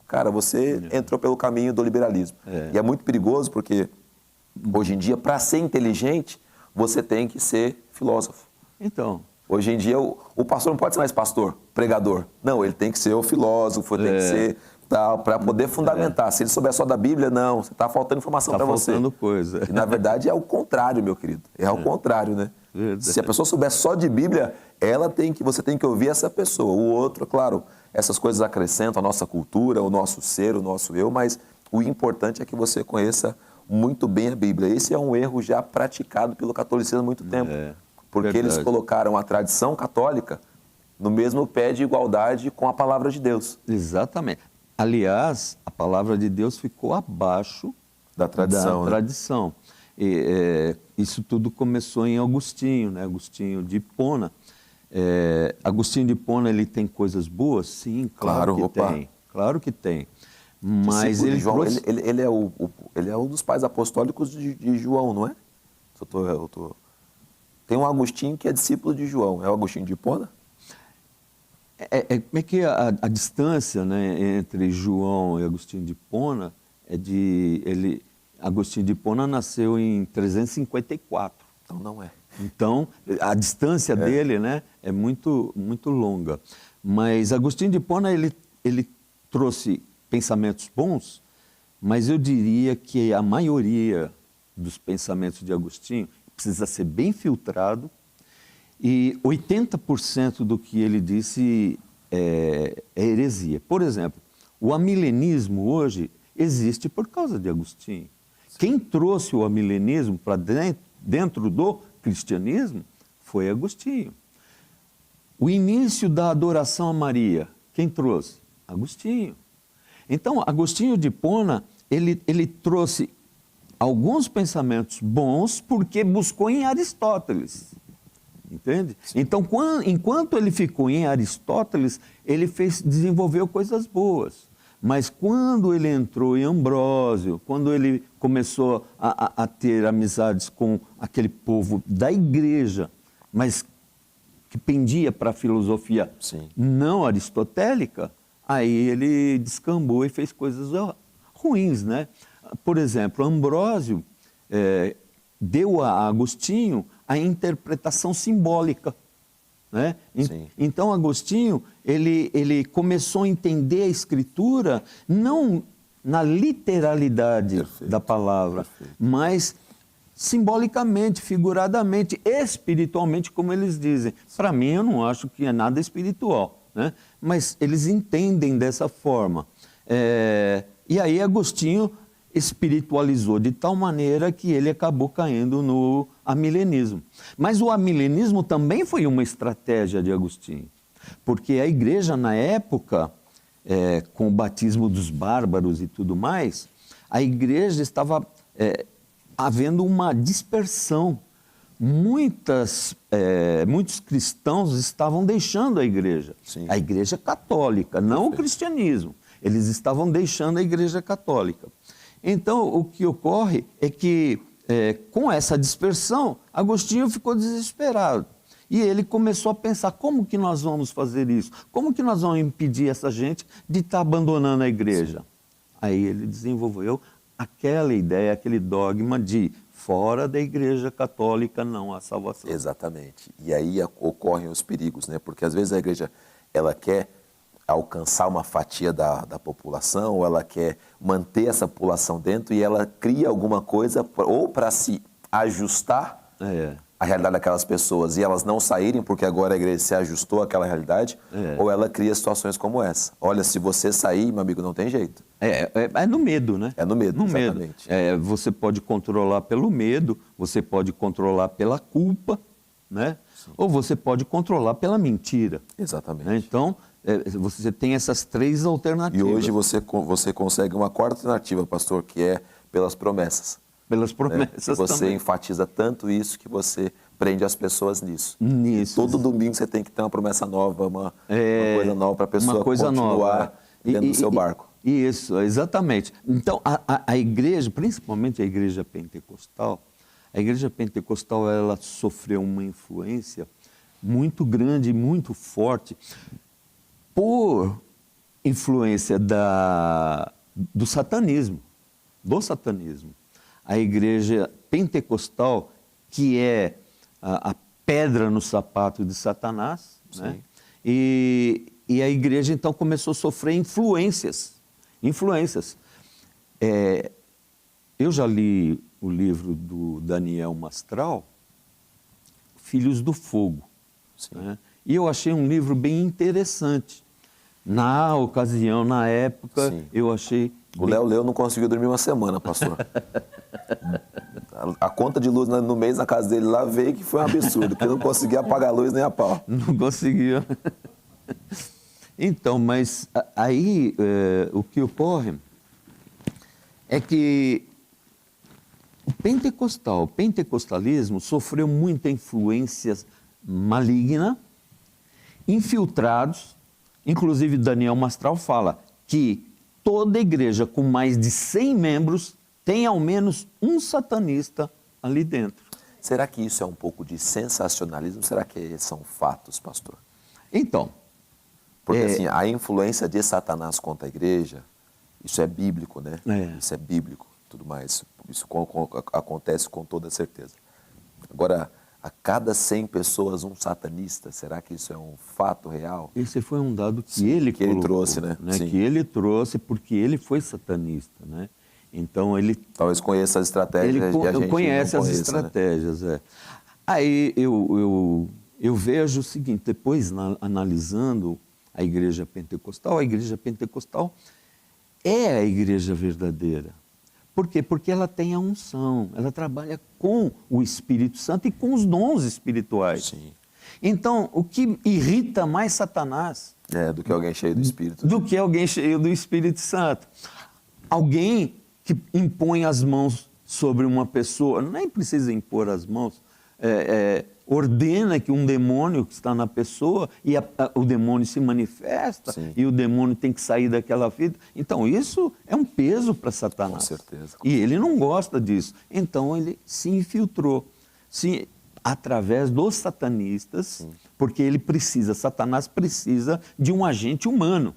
Cara, você entrou pelo caminho do liberalismo. E é muito perigoso porque, hoje em dia, para ser inteligente, você tem que ser filósofo. Então... Hoje em dia, o pastor não pode ser mais pastor, pregador. Não, ele tem que ser o filósofo, tem que ser... para poder fundamentar. Se ele souber só da Bíblia, não, está faltando informação para você. Está faltando coisa. E, na verdade, é o contrário, meu querido. É o contrário, né? Verdade. Se a pessoa souber só de Bíblia, você tem que ouvir essa pessoa. O outro, claro, essas coisas acrescentam a nossa cultura, o nosso ser, o nosso eu, mas o importante é que você conheça muito bem a Bíblia. Esse é um erro já praticado pelo catolicismo há muito tempo. Porque eles colocaram a tradição católica no mesmo pé de igualdade com a palavra de Deus. Exatamente. Aliás, a palavra de Deus ficou abaixo da tradição. E, isso tudo começou em Agostinho, né? Agostinho de Hipona. Agostinho de Hipona, ele tem coisas boas? Sim, claro que tem. Claro que tem. Mas ele, João, ele é um dos pais apostólicos de João, não é? Tem um Agostinho que é discípulo de João. É o Agostinho de Hipona? Como é que a distância, né, entre João e Agostinho de Hipona Agostinho de Hipona nasceu em 354. Então não é. Então a distância dele, né, é muito, muito longa. Mas Agostinho de Hipona ele trouxe pensamentos bons, mas eu diria que a maioria dos pensamentos de Agostinho precisa ser bem filtrado. E 80% do que ele disse é heresia. Por exemplo, o amilenismo hoje existe por causa de Agostinho. Quem trouxe o amilenismo para dentro do cristianismo foi Agostinho. O início da adoração a Maria, quem trouxe? Agostinho. Então, Agostinho de Hipona, ele trouxe alguns pensamentos bons porque buscou em Aristóteles. Entende? Então, enquanto ele ficou em Aristóteles, ele desenvolveu coisas boas. Mas quando ele entrou em Ambrósio, quando ele começou a ter amizades com aquele povo da igreja, mas que pendia para a filosofia não aristotélica, aí ele descambou e fez coisas ruins, né? Por exemplo, Ambrósio deu a Agostinho a interpretação simbólica, né? Então, Agostinho, ele começou a entender a Escritura não na literalidade da palavra, mas simbolicamente, figuradamente, espiritualmente, como eles dizem. Para mim, eu não acho que é nada espiritual, né? Mas eles entendem dessa forma. E aí, Agostinho espiritualizou de tal maneira que ele acabou caindo no amilenismo. Mas o amilenismo também foi uma estratégia de Agostinho, porque a igreja na época, com o batismo dos bárbaros e tudo mais, a igreja estava havendo uma dispersão, muitos cristãos estavam deixando a igreja. Sim. A igreja católica, não o cristianismo. Eles estavam deixando a igreja católica. Então, o que ocorre é que, com essa dispersão, Agostinho ficou desesperado. E ele começou a pensar, como que nós vamos fazer isso? Como que nós vamos impedir essa gente de estar abandonando a igreja? Sim. Aí ele desenvolveu aquela ideia, aquele dogma de fora da igreja católica não há salvação. Exatamente. E aí ocorrem os perigos, né? Porque às vezes a igreja, ela quer alcançar uma fatia da população, ou ela quer manter essa população dentro, e ela cria alguma coisa ou para se ajustar à realidade daquelas pessoas e elas não saírem porque agora a igreja se ajustou àquela realidade, ou ela cria situações como essa. Olha, se você sair, meu amigo, não tem jeito. É no medo, né? É no medo, exatamente. Você pode controlar pelo medo, você pode controlar pela culpa, né? Sim. Ou você pode controlar pela mentira. Exatamente. Né? Então, você tem essas três alternativas. E hoje você consegue uma quarta alternativa, pastor, que é pelas promessas. Pelas promessas você também. enfatiza tanto isso que você prende as pessoas nisso. Nisso. Todo domingo você tem que ter uma promessa nova, uma coisa nova para a pessoa continuar dentro do seu barco. Isso, exatamente. Então, a igreja, principalmente a igreja pentecostal, ela sofreu uma influência muito grande e muito forte por influência do satanismo. A igreja pentecostal, que é a pedra no sapato de Satanás, né? E a igreja então começou a sofrer influências. Eu já li o livro do Daniel Mastral, Filhos do Fogo, né? E eu achei um livro bem interessante. Na ocasião, na época, eu achei... O Léo leu, não conseguiu dormir uma semana, pastor. A conta de luz no mês na casa dele lá veio que foi um absurdo, porque não conseguia apagar a luz nem a pau. Não conseguia. Então, mas aí o que ocorre é que o pentecostalismo sofreu muita influência maligna, infiltrados. Inclusive, Daniel Mastral fala que toda igreja com mais de 100 membros tem ao menos um satanista ali dentro. Será que isso é um pouco de sensacionalismo? Será que são fatos, pastor? Então... Porque assim, a influência de Satanás contra a igreja, isso é bíblico, né? Isso é bíblico, tudo mais. Isso acontece com toda certeza. Agora, a cada 100 pessoas, um satanista, será que isso é um fato real? Esse foi um dado que ele trouxe, né? Que ele trouxe porque ele foi satanista, né? Então ele... Talvez conheça as estratégias e a gente conhece não as conheça, estratégias, né? Aí eu vejo o seguinte, depois analisando a igreja pentecostal é a igreja verdadeira. Por quê? Porque ela tem a unção, ela trabalha com o Espírito Santo e com os dons espirituais. Sim. Então, o que irrita mais Satanás... do que alguém cheio do Espírito. Do que alguém cheio do Espírito Santo. Alguém que impõe as mãos sobre uma pessoa, nem precisa impor as mãos, ordena que um demônio que está na pessoa e o demônio se manifesta. Sim. E o demônio tem que sair daquela vida. Então, isso é um peso para Satanás. Com certeza. E ele não gosta disso. Então, ele se infiltrou através dos satanistas, sim, porque Satanás precisa de um agente humano.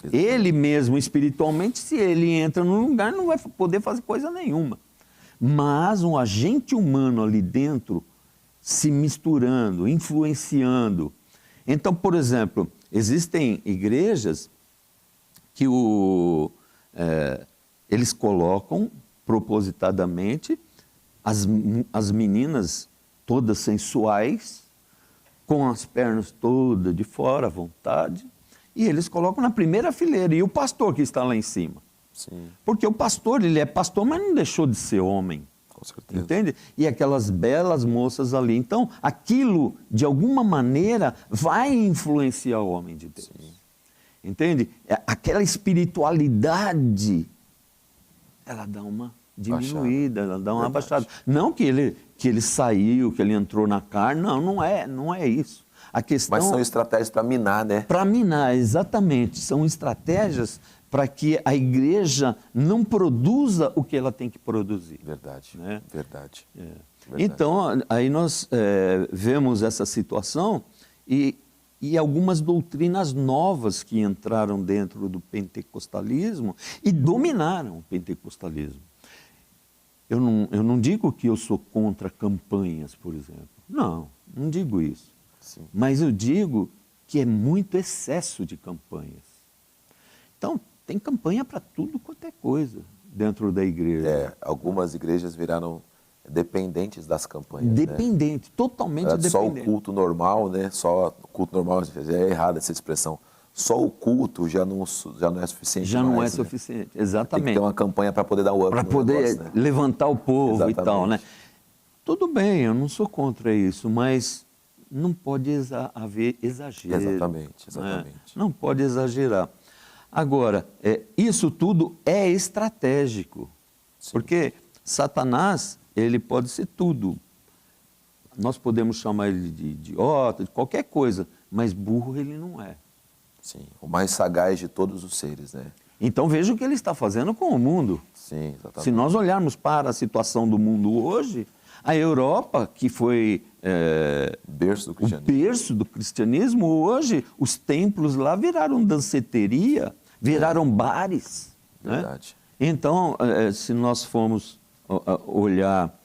Exatamente. Ele mesmo, espiritualmente, se ele entra num lugar, não vai poder fazer coisa nenhuma. Mas um agente humano ali dentro, se misturando, influenciando. Então, por exemplo, existem igrejas que eles colocam propositadamente as meninas todas sensuais, com as pernas todas de fora, à vontade, e eles colocam na primeira fileira, e o pastor que está lá em cima. Sim. Porque o pastor, ele é pastor, mas não deixou de ser homem. Com certeza. Entende? E aquelas belas moças ali. Então, aquilo, de alguma maneira, vai influenciar o homem de Deus. Sim. Entende? Aquela espiritualidade, ela dá uma diminuída, ela dá uma abaixada. Não que que ele saiu, que ele entrou na carne. Não, não é isso. A questão... Mas são estratégias para minar, né? Para minar, exatamente. São estratégias para que a igreja não produza o que ela tem que produzir. Verdade, né? Verdade. Então, aí nós vemos essa situação e algumas doutrinas novas que entraram dentro do pentecostalismo e dominaram o pentecostalismo. Eu não digo que eu sou contra campanhas, por exemplo. Não digo isso. Sim. Mas eu digo que é muito excesso de campanhas. Então, tem campanha para tudo quanto é coisa dentro da igreja. Algumas igrejas viraram dependentes das campanhas. Dependente, totalmente dependente. Só o culto normal, né? Só o culto normal, é errada essa expressão. Só o culto já não é suficiente. Já não é suficiente, exatamente. Tem que ter uma campanha para poder dar o up. Para poder negócio, né? Levantar o povo. Exatamente. E tal, né? Tudo bem, eu não sou contra isso, mas não pode haver exagero. Exatamente. Né? Não pode exagerar. Agora, isso tudo é estratégico. Sim. Porque Satanás, ele pode ser tudo. Nós podemos chamar ele de idiota, de qualquer coisa, mas burro ele não é. Sim, o mais sagaz de todos os seres, né? Então veja o que ele está fazendo com o mundo. Sim, exatamente. Se nós olharmos para a situação do mundo hoje, a Europa, que foi berço do cristianismo, hoje os templos lá viraram danceteria, viraram bares. Verdade. Né? Então, se nós formos olhar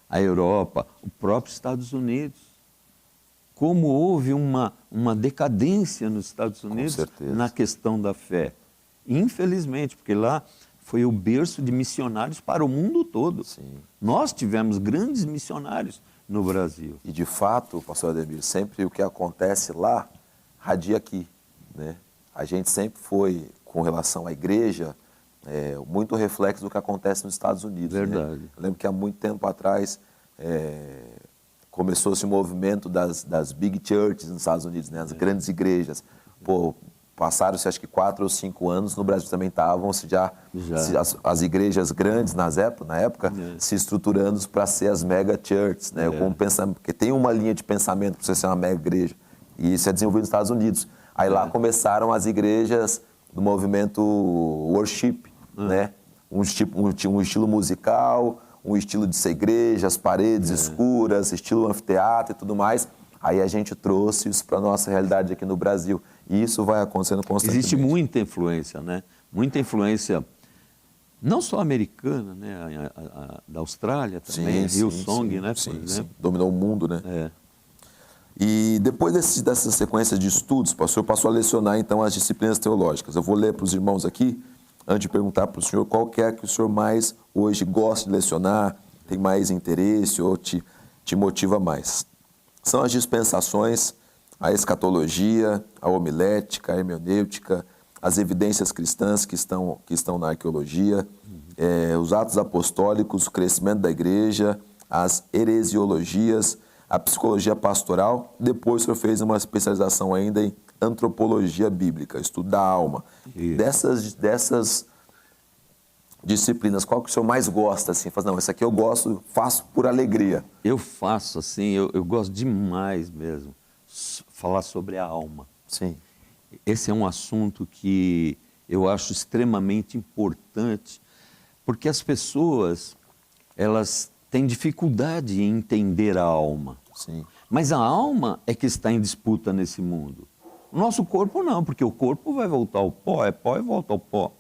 a Europa, o próprio Estados Unidos, como houve uma decadência nos Estados Unidos na questão da fé. Infelizmente, porque lá foi o berço de missionários para o mundo todo. Sim. Nós tivemos grandes missionários no Brasil. E de fato, pastor Ademir, sempre o que acontece lá radia aqui, né? A gente sempre foi, com relação à igreja, muito reflexo do que acontece nos Estados Unidos. Verdade. Né? Eu lembro que há muito tempo atrás começou esse movimento das big churches nos Estados Unidos, né? As grandes igrejas. Pô, passaram-se acho que 4 ou 5 anos, no Brasil também estavam as igrejas grandes na época se estruturando para ser as mega churches, né? Porque tem uma linha de pensamento para você ser uma mega igreja, e isso é desenvolvido nos Estados Unidos. Aí lá começaram as igrejas do movimento worship, né? Um estilo musical, um estilo de ser igreja, as paredes escuras, estilo anfiteatro e tudo mais. Aí a gente trouxe isso para a nossa realidade aqui no Brasil. E isso vai acontecendo constantemente. Existe muita influência, né? Muita influência, não só americana, né? Da Austrália também, Hillsong, né? Sim. Dominou o mundo, né? E depois dessa sequência de estudos, o senhor passou a lecionar, então, as disciplinas teológicas. Eu vou ler para os irmãos aqui, antes de perguntar para o senhor qual que é que o senhor mais hoje gosta de lecionar, tem mais interesse ou te motiva mais. São as dispensações, a escatologia, a homilética, a hermenêutica, as evidências cristãs que estão na arqueologia, os atos apostólicos, o crescimento da igreja, as heresiologias, a psicologia pastoral. Depois o senhor fez uma especialização ainda em antropologia bíblica, estudo da alma. Dessas disciplinas, qual que o senhor mais gosta? Assim, faz, não, essa aqui eu gosto, faço por alegria. Eu faço, assim, eu gosto demais mesmo, falar sobre a alma. Sim. Esse é um assunto que eu acho extremamente importante, porque as pessoas, elas têm dificuldade em entender a alma. Sim. Mas a alma é que está em disputa nesse mundo. O nosso corpo não, porque o corpo vai voltar ao pó e volta ao pó.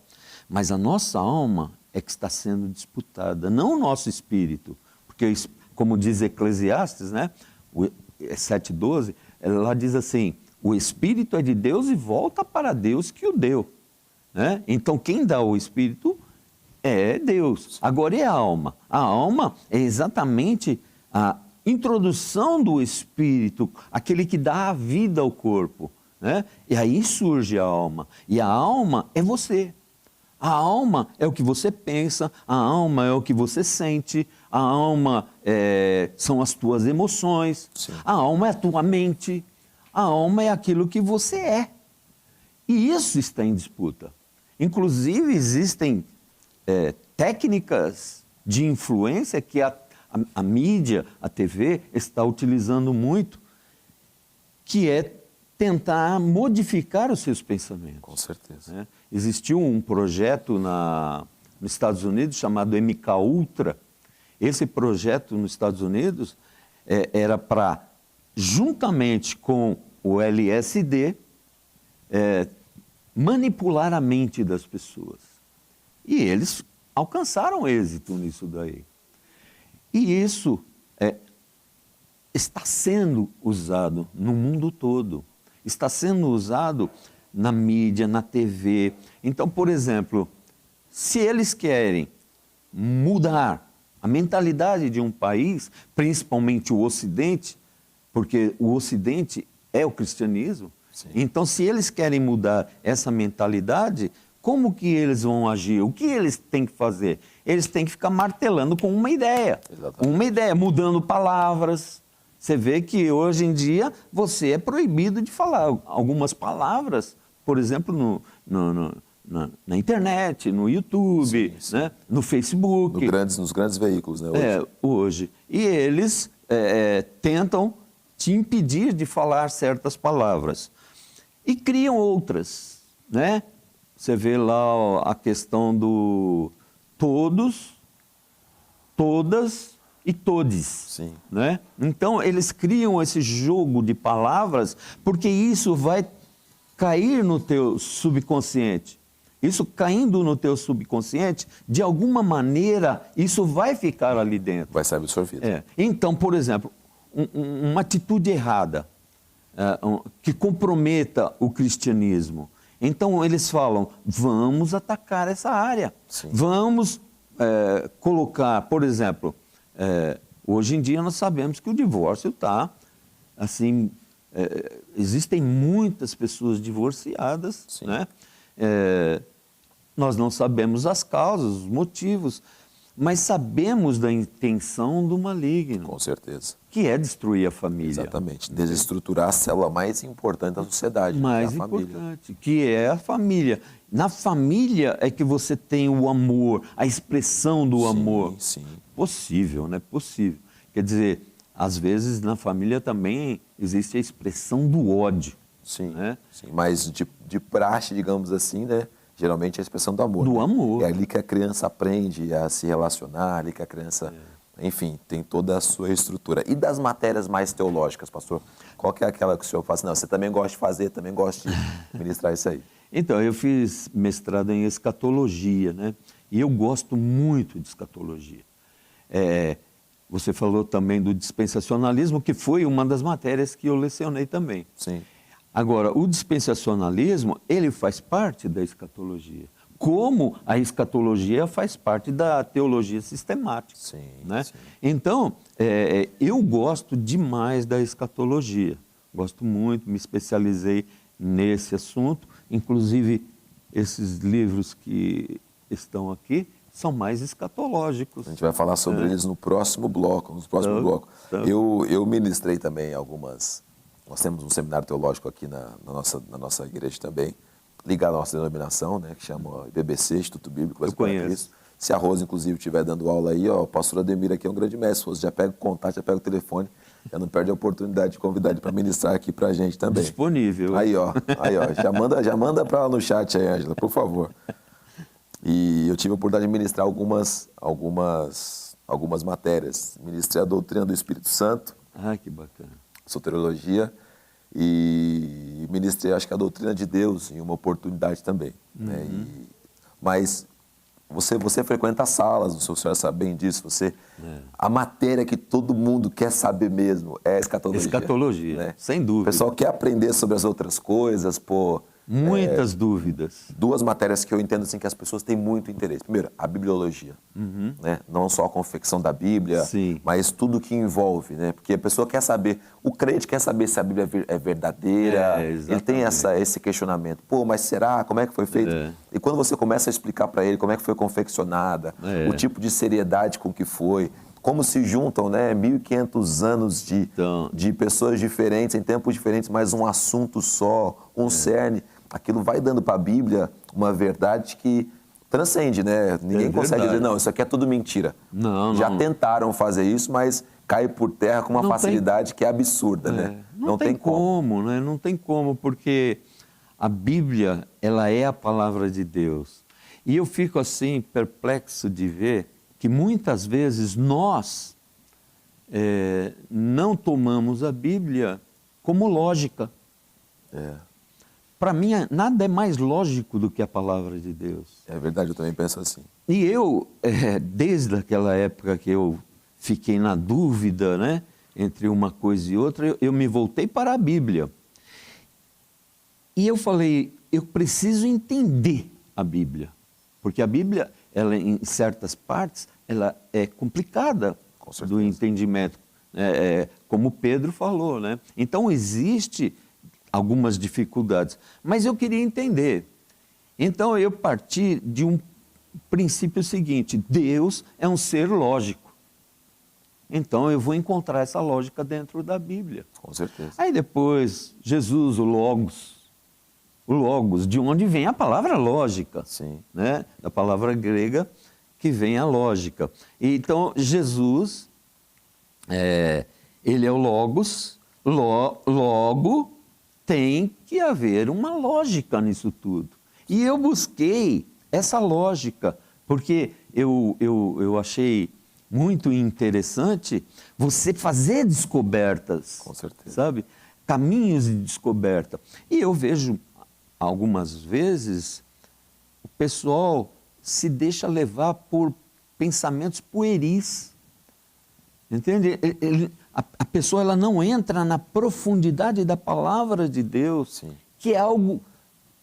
Mas a nossa alma é que está sendo disputada, não o nosso espírito. Porque, como diz Eclesiastes, né, 7:12, ela diz assim, o espírito é de Deus e volta para Deus que o deu. Né? Então, quem dá o espírito é Deus. Agora, e a alma? A alma é exatamente a introdução do espírito, aquele que dá a vida ao corpo. Né? E aí surge a alma. E a alma é você. A alma é o que você pensa, a alma é o que você sente, a alma são as tuas emoções, a alma é a tua mente, a alma é aquilo que você é. E isso está em disputa. Inclusive, existem técnicas de influência que a mídia, a TV, está utilizando muito, que é tentar modificar os seus pensamentos. Com certeza. Né? Existiu um projeto nos Estados Unidos chamado MK Ultra. Esse projeto nos Estados Unidos era para, juntamente com o LSD, manipular a mente das pessoas. E eles alcançaram êxito nisso daí. E isso está sendo usado no mundo todo. Está sendo usado na mídia, na TV. Então, por exemplo, se eles querem mudar a mentalidade de um país, principalmente o Ocidente, porque o Ocidente é o cristianismo, então se eles querem mudar essa mentalidade, como que eles vão agir? O que eles têm que fazer? Eles têm que ficar martelando com uma ideia. Exatamente. Uma ideia, mudando palavras. Você vê que hoje em dia você é proibido de falar algumas palavras, por exemplo, na internet, no YouTube, né? No Facebook. Nos grandes veículos, né? Hoje. Hoje. E eles tentam te impedir de falar certas palavras. E criam outras, né? Você vê lá a questão do todos, todas e todes. Sim. Né? Então, eles criam esse jogo de palavras porque isso vai cair no teu subconsciente. Isso caindo no teu subconsciente, de alguma maneira, isso vai ficar ali dentro. Vai ser absorvido. Então, por exemplo, uma atitude errada que comprometa o cristianismo. Então, eles falam, vamos atacar essa área. Sim. Vamos colocar, por exemplo, hoje em dia nós sabemos que o divórcio está, assim, existem muitas pessoas divorciadas, né? Nós não sabemos as causas, os motivos, mas sabemos da intenção do maligno. Com certeza. Que é destruir a família. Exatamente. Desestruturar a célula mais importante da sociedade. Mais que é a importante, família. que é a família. Na família é que você tem o amor, a expressão do amor. Sim. Possível, né? Possível. Quer dizer, às vezes na família também existe a expressão do ódio. Sim, né? Sim. Mas de praxe, digamos assim, né? Geralmente é a expressão do amor. Do amor. É ali que a criança aprende a se relacionar, ali que a criança, enfim, tem toda a sua estrutura. E das matérias mais teológicas, pastor? Qual que é aquela que o senhor fala assim, não, você também gosta de fazer, também gosta de ministrar isso aí? Então, eu fiz mestrado em escatologia, né? E eu gosto muito de escatologia. Você falou também do dispensacionalismo, que foi uma das matérias que eu lecionei também. Sim. Agora, o dispensacionalismo, ele faz parte da escatologia. Como a escatologia faz parte da teologia sistemática. Sim, né? sim. Então, eu gosto demais da escatologia. Gosto muito, me especializei nesse assunto. Inclusive, esses livros que estão aqui são mais escatológicos. A gente vai falar sobre eles no próximo bloco. Eu ministrei também algumas... Nós temos um seminário teológico aqui na nossa igreja também, ligado à nossa denominação, né, que chama IBBC, Instituto Bíblico. Eu conheço. Se a Rosa, inclusive, estiver dando aula aí, o pastor Ademir aqui é um grande mestre. Rosa, já pega o contato, já pega o telefone, já não perde a oportunidade de convidar ele para ministrar aqui para a gente também. Disponível. Aí, ó, já manda para ela no chat aí, Ângela, por favor. E eu tive a oportunidade de ministrar algumas matérias. Ministrei a doutrina do Espírito Santo. Ah, que bacana. Soteriologia, e ministrei, acho que a doutrina de Deus em uma oportunidade também. Né? Mas você frequenta as salas, o senhor sabe bem disso, a matéria que todo mundo quer saber mesmo é a escatologia. Escatologia, né? Sem dúvida. O pessoal quer aprender sobre as outras coisas, muitas dúvidas. Duas matérias que eu entendo assim, que as pessoas têm muito interesse. Primeiro, a bibliologia. Né? Não só a confecção da Bíblia, mas tudo que envolve. Né? Porque a pessoa quer saber, o crente quer saber se a Bíblia é verdadeira. Ele tem esse questionamento. Mas será? Como é que foi feito? E quando você começa a explicar para ele como é que foi confeccionada, o tipo de seriedade com que foi, como se juntam, né, 1.500 anos de pessoas diferentes, em tempos diferentes, mas um assunto só, cerne. Aquilo vai dando para a Bíblia uma verdade que transcende, né? Ninguém consegue dizer, não, isso aqui é tudo mentira. Não. Já tentaram fazer isso, mas cai por terra com uma facilidade que é absurda, né? Não tem como, né? Não tem como, porque a Bíblia, ela é a palavra de Deus. E eu fico assim, perplexo de ver que muitas vezes nós não tomamos a Bíblia como lógica. Para mim, nada é mais lógico do que a palavra de Deus. É verdade, eu também penso assim. E eu, desde aquela época que eu fiquei na dúvida, né, entre uma coisa e outra, eu me voltei para a Bíblia. E eu falei, eu preciso entender a Bíblia. Porque a Bíblia, ela, em certas partes, ela é complicada do entendimento, como Pedro falou, né? Então, existe algumas dificuldades, mas eu queria entender. Então, eu parti de um princípio seguinte: Deus é um ser lógico. Então, eu vou encontrar essa lógica dentro da Bíblia. Com certeza. Aí depois, Jesus, o Logos, de onde vem a palavra lógica. Sim. Né? Da palavra grega que vem a lógica. Então, Jesus, ele é o Logos, logo tem que haver uma lógica nisso tudo. E eu busquei essa lógica, porque eu achei muito interessante você fazer descobertas. Com certeza. Sabe? Caminhos de descoberta. E eu vejo, algumas vezes, o pessoal se deixa levar por pensamentos pueris. Entende? A pessoa ela não entra na profundidade da palavra de Deus, Sim. que é algo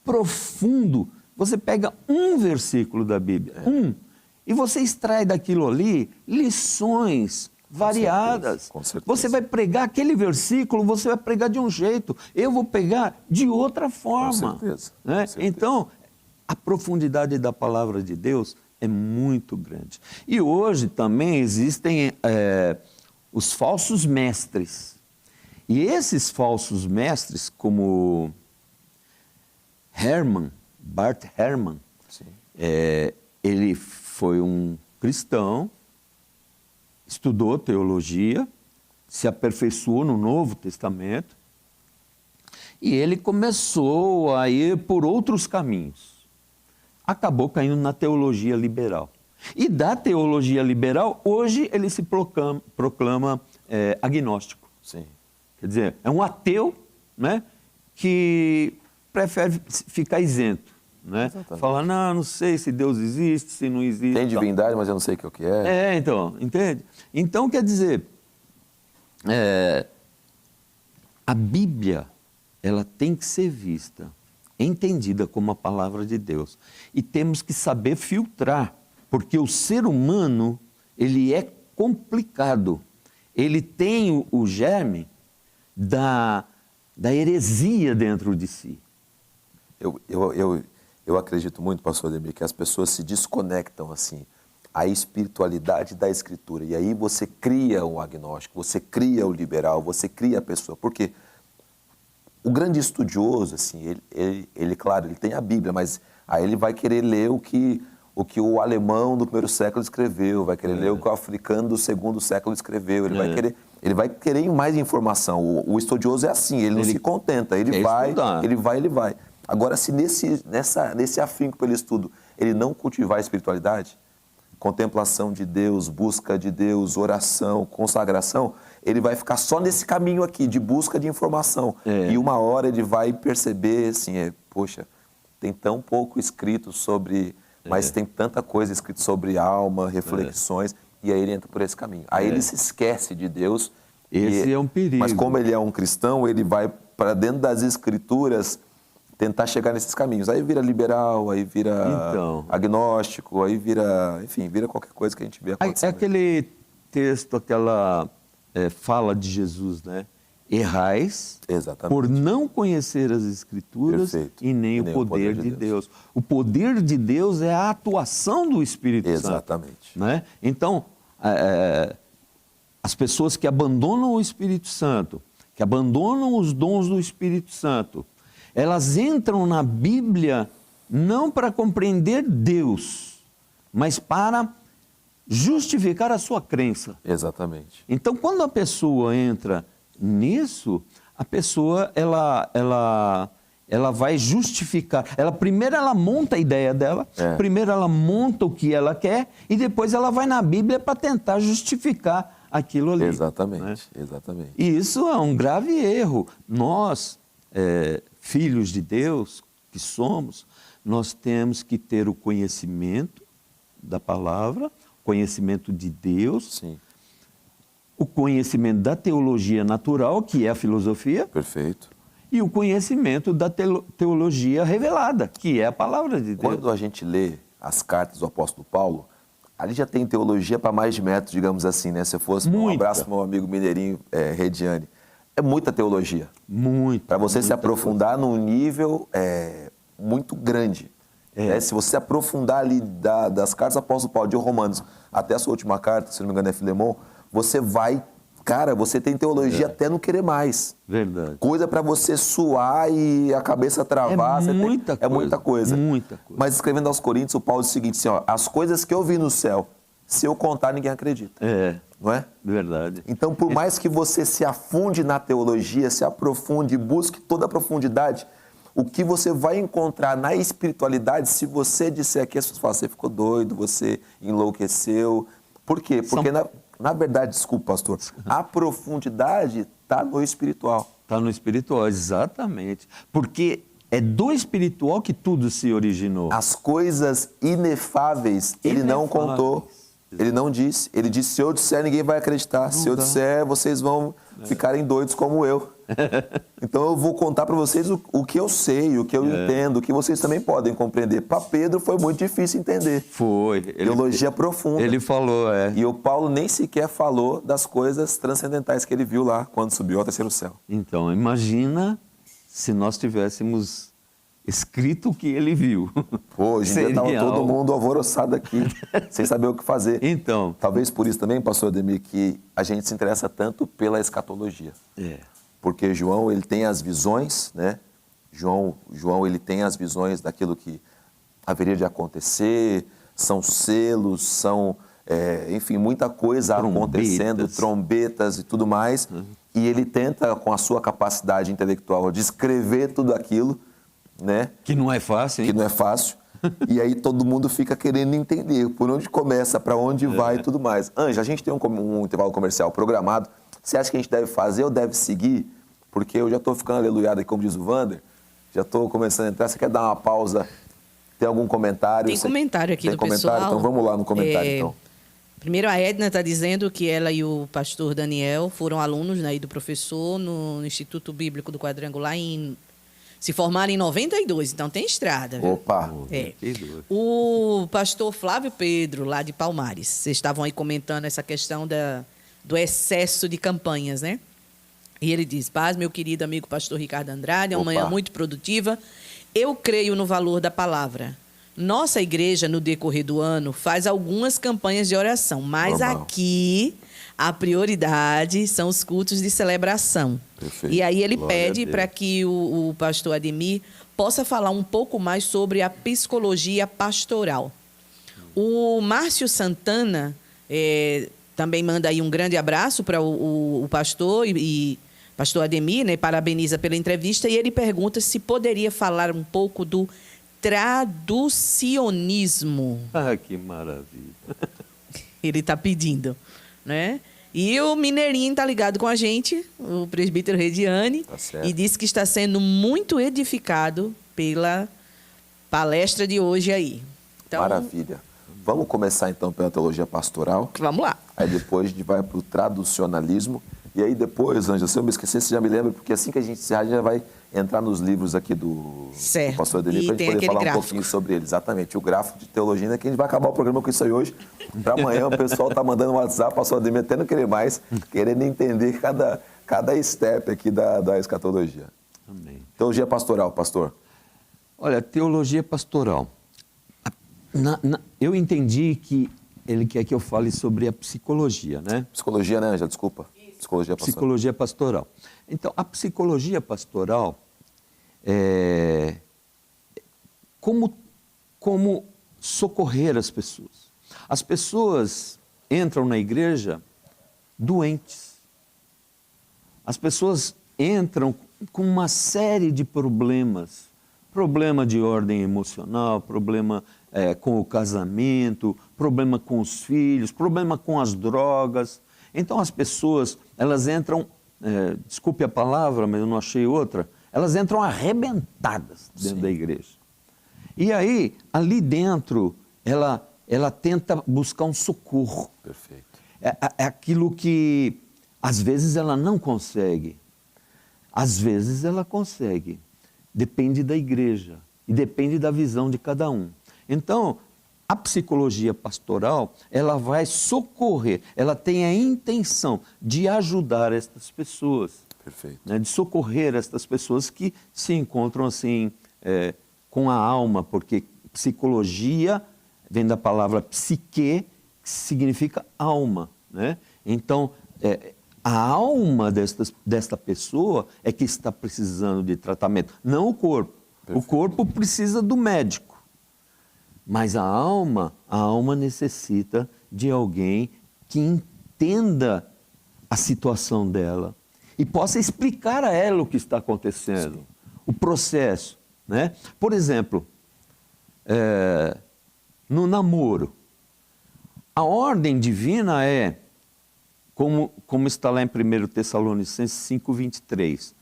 profundo. Você pega um versículo da Bíblia, e você extrai daquilo ali lições variadas. Com certeza. Você vai pregar aquele versículo, você vai pregar de um jeito, eu vou pregar de outra forma. Com certeza. Né? Com certeza. Então, a profundidade da palavra de Deus é muito grande. E hoje também existem os falsos mestres. E esses falsos mestres, como Bart Ehrman, ele foi um cristão, estudou teologia, se aperfeiçoou no Novo Testamento, e ele começou a ir por outros caminhos. Acabou caindo na teologia liberal. E da teologia liberal, hoje ele se proclama agnóstico. Sim. Quer dizer, é um ateu, né, que prefere ficar isento. Né? Falar, não sei se Deus existe, se não existe. Tem divindade, mas eu não sei o que é. Então, entende? Então, quer dizer, a Bíblia, ela tem que ser vista, entendida como a palavra de Deus. E temos que saber filtrar, porque o ser humano, ele é complicado. Ele tem o germe da heresia dentro de si. Eu acredito muito, pastor Ademir, que as pessoas se desconectam assim, a espiritualidade da Escritura. E aí você cria o agnóstico, você cria o liberal, você cria a pessoa. Porque o grande estudioso, assim, ele claro, ele tem a Bíblia, mas aí ele vai querer ler o que o alemão do primeiro século escreveu, vai querer ler o que o africano do segundo século escreveu, ele vai querer mais informação. O estudioso é assim, ele não se contenta, ele vai. Agora, se nesse afinco pelo estudo ele não cultivar a espiritualidade, contemplação de Deus, busca de Deus, oração, consagração, ele vai ficar só nesse caminho aqui, de busca de informação. E uma hora ele vai perceber, assim, poxa, tem tão pouco escrito sobre, mas tem tanta coisa escrita sobre alma, reflexões, e aí ele entra por esse caminho. Aí ele se esquece de Deus. Esse é um perigo. Mas como ele é um cristão, ele vai para dentro das Escrituras tentar chegar nesses caminhos. Aí vira liberal, aí vira agnóstico, aí vira, enfim, vira qualquer coisa que a gente vê acontecendo. É aquele texto, aquela fala de Jesus, né? Errais por não conhecer as Escrituras e nem o poder de Deus. O poder de Deus é a atuação do Espírito Santo. Exatamente. Né? Então, as pessoas que abandonam o Espírito Santo, que abandonam os dons do Espírito Santo, elas entram na Bíblia não para compreender Deus, mas para justificar a sua crença. Exatamente. Então, quando a pessoa entra nisso, a pessoa ela vai justificar. Primeiro ela monta a ideia dela, primeiro ela monta o que ela quer e depois ela vai na Bíblia para tentar justificar aquilo ali. Exatamente, né? exatamente. E isso é um grave erro. Nós, filhos de Deus que somos, nós temos que ter o conhecimento da palavra, conhecimento de Deus, Sim. o conhecimento da teologia natural, que é a filosofia, Perfeito. e o conhecimento da teologia revelada, que é a palavra de Deus. Quando a gente lê as cartas do apóstolo Paulo, ali já tem teologia para mais de metros, digamos assim, né? Se eu fosse um abraço para meu amigo mineirinho Rediane. É muita teologia. Muito. Para você se aprofundar num nível muito grande. Né? Se você aprofundar ali das cartas do apóstolo Paulo, de Romanos, até a sua última carta, se não me engano é Filemão, você vai... Cara, você tem teologia até não querer mais. Verdade. Coisa para você suar e a cabeça travar. É muita coisa. Muita coisa. Mas escrevendo aos Coríntios, o Paulo diz o seguinte, assim, ó, as coisas que eu vi no céu, se eu contar, ninguém acredita. Não é? Verdade. Então, por mais que você se afunde na teologia, se aprofunde, busque toda a profundidade, o que você vai encontrar na espiritualidade, se você disser aqui, as pessoas falam, você ficou doido, você enlouqueceu. Por quê? Porque, na verdade, desculpa, pastor, a profundidade está no espiritual. Está no espiritual, exatamente. Porque é do espiritual que tudo se originou. As coisas inefáveis, ele não contou. Ele não disse. Ele disse, se eu disser, ninguém vai acreditar. Se eu disser, vocês vão ficarem doidos como eu. Então eu vou contar para vocês o que eu sei, o que eu entendo, o que vocês também podem compreender. Para Pedro foi muito difícil entender. Foi. Teologia profunda. Ele falou, E o Paulo nem sequer falou das coisas transcendentais que ele viu lá quando subiu ao terceiro céu. Então, imagina se nós tivéssemos escrito o que ele viu. Pô, hoje em dia estava todo mundo alvoroçado aqui, sem saber o que fazer. Então. Talvez por isso também, pastor Ademir, que a gente se interessa tanto pela escatologia. Porque João, ele tem as visões, né? João, ele tem as visões daquilo que haveria de acontecer, são selos, são, enfim, muita coisa acontecendo, trombetas e tudo mais. E ele tenta, com a sua capacidade intelectual, descrever tudo aquilo, né? Que não é fácil, hein? Que não é fácil. E aí todo mundo fica querendo entender por onde começa, para onde vai e tudo mais. Ângela, a gente tem um intervalo comercial programado. Você acha que a gente deve fazer ou deve seguir? Porque eu já estou ficando aleluiado aqui, como diz o Wander. Já estou começando a entrar. Você quer dar uma pausa? Tem algum comentário? Tem comentário aqui do pessoal. Então vamos lá no comentário, então. Primeiro, a Edna está dizendo que ela e o pastor Daniel foram alunos, né, do professor no Instituto Bíblico do Quadrangular se formaram em 92, então tem estrada. Viu? Opa! O pastor Flávio Pedro, lá de Palmares, vocês estavam aí comentando essa questão do excesso de campanhas, né? E ele diz, paz, meu querido amigo pastor Ricardo Andrade, é uma manhã muito produtiva. Eu creio no valor da palavra. Nossa igreja, no decorrer do ano, faz algumas campanhas de oração, mas aqui a prioridade são os cultos de celebração. Perfeito. E aí ele pede para que o pastor Ademir possa falar um pouco mais sobre a psicologia pastoral. O Márcio Santana também manda aí um grande abraço para o pastor e pastor Ademir, né, parabeniza pela entrevista, e ele pergunta se poderia falar um pouco do traducionismo. Ah, que maravilha. Ele está pedindo, né? E o Mineirinho está ligado com a gente, o presbítero Rediane, e disse que está sendo muito edificado pela palestra de hoje aí. Então, maravilha. Vamos começar então pela teologia pastoral. Vamos lá. Aí depois a gente vai para o traducionalismo. E aí depois, Ângela, se eu me esquecer, você já me lembra, porque assim que a gente encerrar, a gente já vai entrar nos livros aqui do pastor Ademir para a gente poder falar um pouquinho sobre ele. Exatamente, o gráfico de teologia, né, que a gente vai acabar o programa com isso aí hoje. Para amanhã o pessoal está mandando um WhatsApp, pastor Ademir até não querer mais, querendo entender cada step aqui da escatologia. Amém. Teologia pastoral, pastor. Olha, teologia pastoral. Eu entendi que ele quer que eu fale sobre a psicologia, né? Psicologia, né, Ângela? Desculpa. Psicologia pastoral. Psicologia pastoral. Então, a psicologia pastoral, como como socorrer as pessoas. As pessoas entram na igreja doentes. As pessoas entram com uma série de problemas. Problema de ordem emocional, problema com o casamento, problema com os filhos, problema com as drogas. Então as pessoas, elas entram, desculpe a palavra, mas eu não achei outra, elas entram arrebentadas dentro da igreja. E aí, ali dentro, ela tenta buscar um socorro. Perfeito. É aquilo que, às vezes, ela não consegue. Às vezes, ela consegue. Depende da igreja e depende da visão de cada um. Então, a psicologia pastoral, ela vai socorrer, ela tem a intenção de ajudar estas pessoas. Perfeito. Né, de socorrer estas pessoas que se encontram assim, com a alma, porque psicologia vem da palavra psique, que significa alma. Né? Então, a alma desta pessoa é que está precisando de tratamento, não o corpo. Perfeito. O corpo precisa do médico. Mas a alma necessita de alguém que entenda a situação dela e possa explicar a ela o que está acontecendo, sim, o processo. Né? Por exemplo, no namoro, a ordem divina é, como está lá em 1 Tessalonicenses 5:23,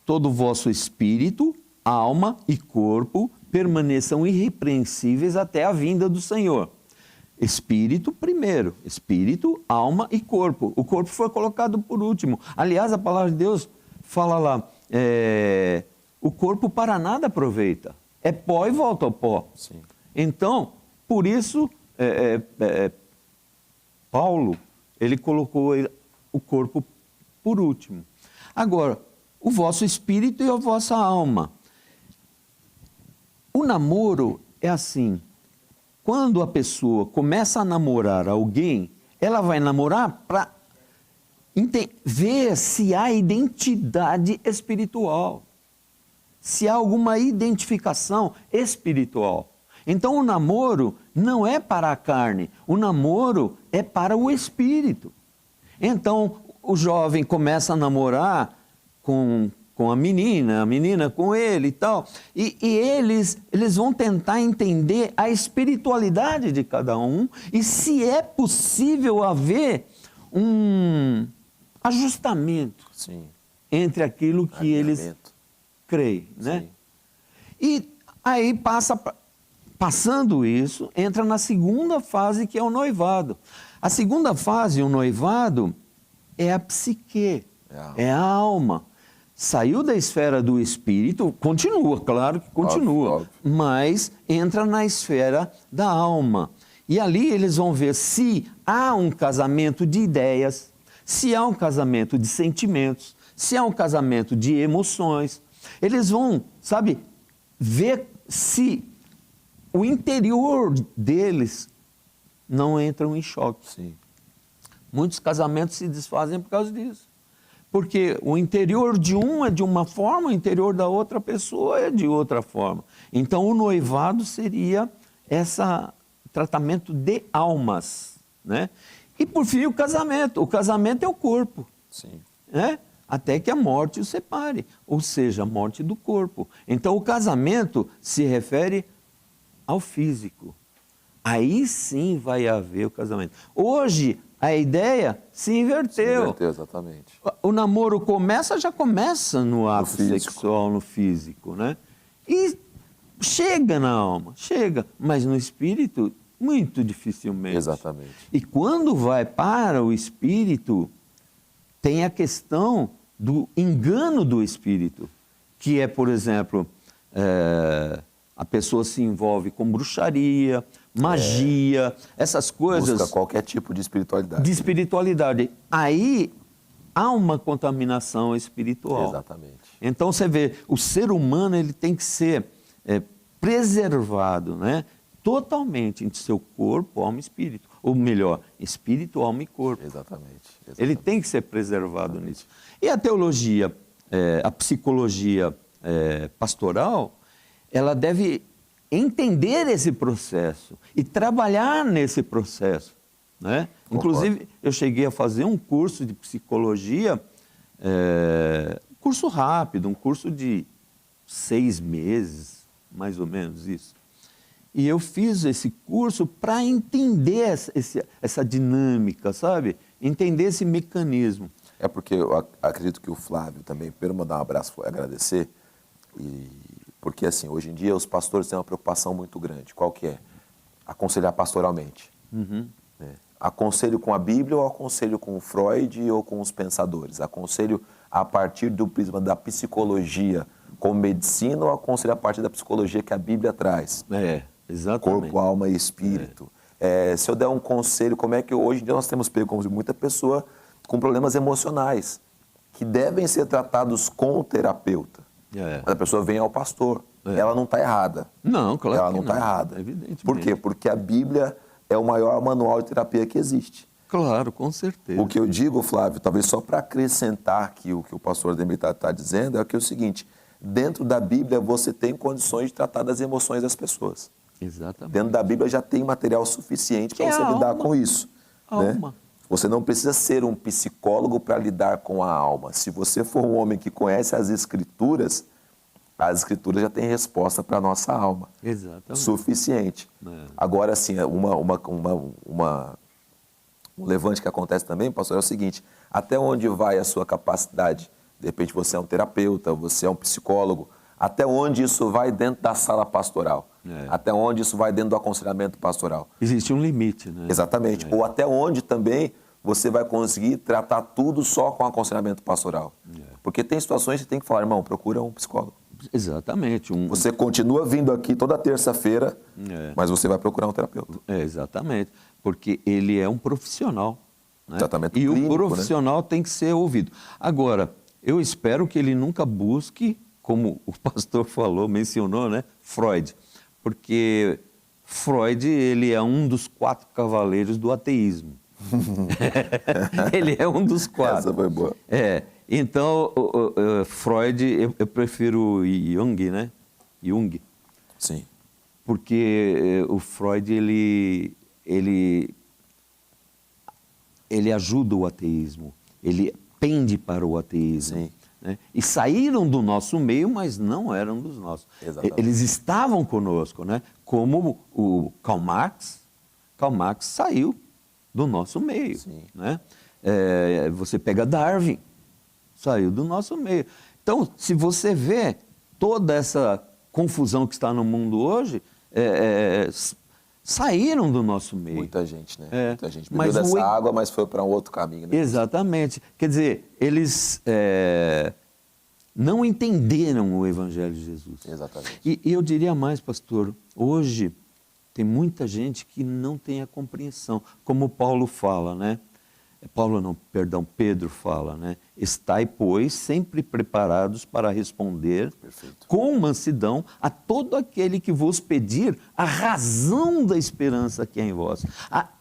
todo o vosso espírito, alma e corpo permaneçam irrepreensíveis até a vinda do Senhor. Espírito primeiro, espírito, alma e corpo. O corpo foi colocado por último. Aliás, a palavra de Deus fala lá, o corpo para nada aproveita. É pó e volta ao pó. Sim. Então, por isso, Paulo, ele colocou o corpo por último. Agora, o vosso espírito e a vossa alma. O namoro é assim, quando a pessoa começa a namorar alguém, ela vai namorar para ver se há identidade espiritual, se há alguma identificação espiritual. Então o namoro não é para a carne, o namoro é para o espírito. Então o jovem começa a namorar com a menina com ele e tal, e eles vão tentar entender a espiritualidade de cada um e se é possível haver um ajustamento, sim, entre aquilo que eles creem, né? E aí passando isso, entra na segunda fase, que é o noivado. A segunda fase, o noivado, é a psique, é a alma. Saiu da esfera do espírito, continua, claro que continua, óbvio. Mas entra na esfera da alma. E ali eles vão ver se há um casamento de ideias, se há um casamento de sentimentos, se há um casamento de emoções. Eles vão, ver se o interior deles não entram em choque. Sim. Muitos casamentos se desfazem por causa disso. Porque o interior de um é de uma forma, o interior da outra pessoa é de outra forma. Então, o noivado seria esse tratamento de almas, né? E, por fim, o casamento. O casamento é o corpo. Sim. Né? Até que a morte o separe, ou seja, a morte do corpo. Então, o casamento se refere ao físico. Aí sim vai haver o casamento. Hoje, a ideia se inverteu. Se inverteu, exatamente. O namoro já começa no ato sexual, no físico, né? E chega na alma, mas no espírito, muito dificilmente. Exatamente. E quando vai para o espírito, tem a questão do engano do espírito, que é, por exemplo, a pessoa se envolve com bruxaria, magia, essas coisas. Busca qualquer tipo de espiritualidade. De espiritualidade. Aí há uma contaminação espiritual. Exatamente. Então você vê, o ser humano ele tem que ser preservado, né? Totalmente entre seu corpo, alma e espírito. Ou melhor, espírito, alma e corpo. Exatamente. Ele tem que ser preservado nisso. E a teologia, a psicologia pastoral, ela deve entender esse processo e trabalhar nesse processo, né? Inclusive, eu cheguei a fazer um curso de psicologia, curso rápido, um curso de 6 meses, mais ou menos isso. E eu fiz esse curso para entender essa dinâmica, sabe? Entender esse mecanismo. É porque eu acredito que o Flávio também, primeiro mandar um abraço e agradecer, porque assim, hoje em dia os pastores têm uma preocupação muito grande. Qual que é? Aconselhar pastoralmente. Uhum. Né? Aconselho com a Bíblia ou aconselho com o Freud ou com os pensadores? Aconselho a partir do prisma da psicologia com medicina ou aconselho a partir da psicologia que a Bíblia traz? Exatamente. Corpo, alma e espírito. Se eu der um conselho, como é que hoje em dia nós temos pego muita pessoa com problemas emocionais que devem ser tratados com o terapeuta. Mas a pessoa vem ao pastor. Ela não está errada. Não, claro ela que não está errada. Evidentemente. Por quê? Porque a Bíblia é o maior manual de terapia que existe. Claro, com certeza. O que eu digo, Flávio, talvez só para acrescentar aqui o que o pastor Ademir está dizendo, é que é o seguinte: dentro da Bíblia você tem condições de tratar das emoções das pessoas. Exatamente. Dentro da Bíblia já tem material suficiente para você lidar com isso. Né? Você não precisa ser um psicólogo para lidar com a alma. Se você for um homem que conhece as Escrituras já têm resposta para a nossa alma. Exatamente. Suficiente. Agora, assim, um levante que acontece também, pastor, é o seguinte: até onde vai a sua capacidade? De repente você é um terapeuta, você é um psicólogo. Até onde isso vai dentro da sala pastoral? Até onde isso vai dentro do aconselhamento pastoral? Existe um limite, né? Exatamente. Ou até onde também você vai conseguir tratar tudo só com aconselhamento pastoral? Porque tem situações que você tem que falar, irmão, procura um psicólogo. Exatamente. Você continua vindo aqui toda terça-feira, mas você vai procurar um terapeuta. Exatamente. Porque ele é um profissional. Né? Tratamento e clínico, o profissional tem que ser ouvido. Agora, eu espero que ele nunca busque, como o pastor falou, mencionou, né? Freud. Porque Freud, ele é um dos 4 cavaleiros do ateísmo. Ele é um dos 4. Essa foi boa. Então, Freud, eu prefiro Jung, né? Jung. Sim. Porque o Freud, ele ajuda o ateísmo. Ele pende para o ateísmo. Sim. Né? E saíram do nosso meio, mas não eram dos nossos. Exatamente. Eles estavam conosco, né? Como o Karl Marx. Karl Marx saiu do nosso meio. Sim. Né? Você pega Darwin, saiu do nosso meio. Então, se você vê toda essa confusão que está no mundo hoje, saíram do nosso meio. Muita gente, né? Muita gente bebeu Mas dessa água, mas foi para um outro caminho. Né? Exatamente. Quer dizer, eles não entenderam o Evangelho de Jesus. Exatamente. E eu diria mais, pastor, hoje tem muita gente que não tem a compreensão, como Paulo fala, né? Pedro fala, né? Estai, pois, sempre preparados para responder com mansidão a todo aquele que vos pedir a razão da esperança que é em vós.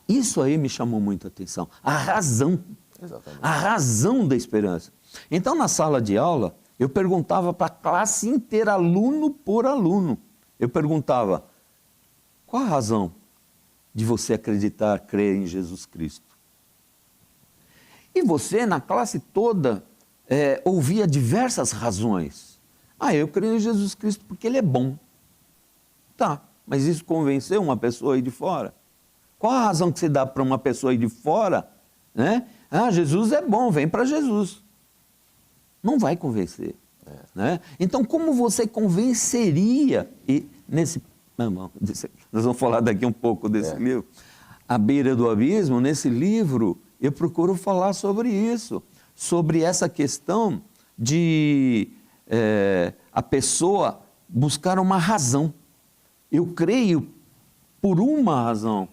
Isso aí me chamou muita atenção, a razão. Exatamente. A razão da esperança. Então, na sala de aula, eu perguntava para a classe inteira, aluno por aluno, eu perguntava: qual a razão de você acreditar, crer em Jesus Cristo? E você, na classe toda, ouvia diversas razões. Eu creio em Jesus Cristo porque Ele é bom. Tá, mas isso convenceu uma pessoa aí de fora? Qual a razão que você dá para uma pessoa aí de fora? Né? Jesus é bom, vem para Jesus. Não vai convencer. Né? Então, como você convenceria? E nesse... Nós vamos falar daqui um pouco desse livro. À beira do abismo, nesse livro, eu procuro falar sobre isso, sobre essa questão de a pessoa buscar uma razão. Eu creio por uma razão.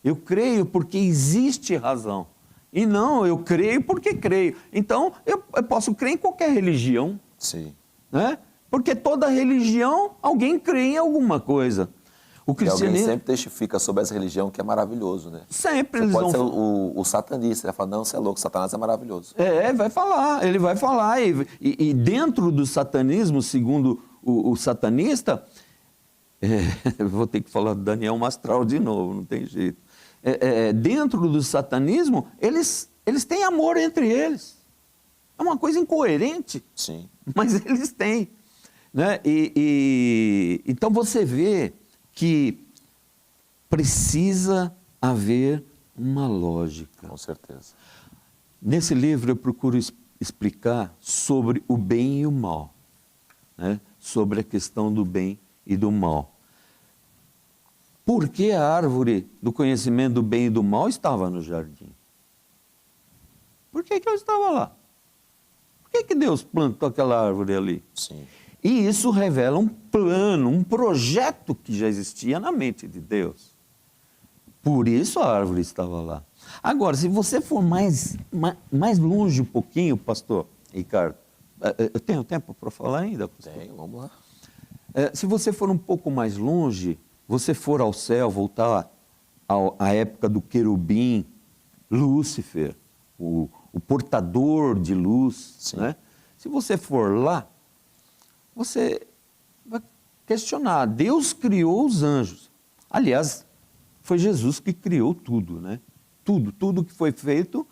Eu creio porque existe razão. E não, eu creio porque creio. Então, eu posso crer em qualquer religião. Sim. Né? Porque toda religião, alguém crê em alguma coisa. O cristianismo... E alguém sempre testifica sobre essa religião, que é maravilhoso, né? Sempre. Você eles pode vão... ser o satanista, ele vai falar: não, você é louco, Satanás é maravilhoso. Vai falar, ele vai falar. E dentro do satanismo, segundo o satanista, vou ter que falar do Daniel Mastral de novo, não tem jeito. Dentro do satanismo, eles têm amor entre eles. É uma coisa incoerente, Sim. mas eles têm. Né? Então você vê que precisa haver uma lógica. Com certeza. Nesse livro eu procuro explicar sobre o bem e o mal, né? Sobre a questão do bem e do mal. Por que a árvore do conhecimento do bem e do mal estava no jardim? Por que ela estava lá? Por que Deus plantou aquela árvore ali? Sim. E isso revela um plano, um projeto que já existia na mente de Deus. Por isso a árvore estava lá. Agora, se você for mais longe um pouquinho, pastor Ricardo, eu tenho tempo para falar ainda? Pastor? Tenho, vamos lá. Se você for um pouco mais longe, você for ao céu, voltar à época do querubim, Lúcifer, o portador de luz, né? Se você for lá, você vai questionar. Deus criou os anjos. Aliás, foi Jesus que criou tudo, né? Tudo que foi feito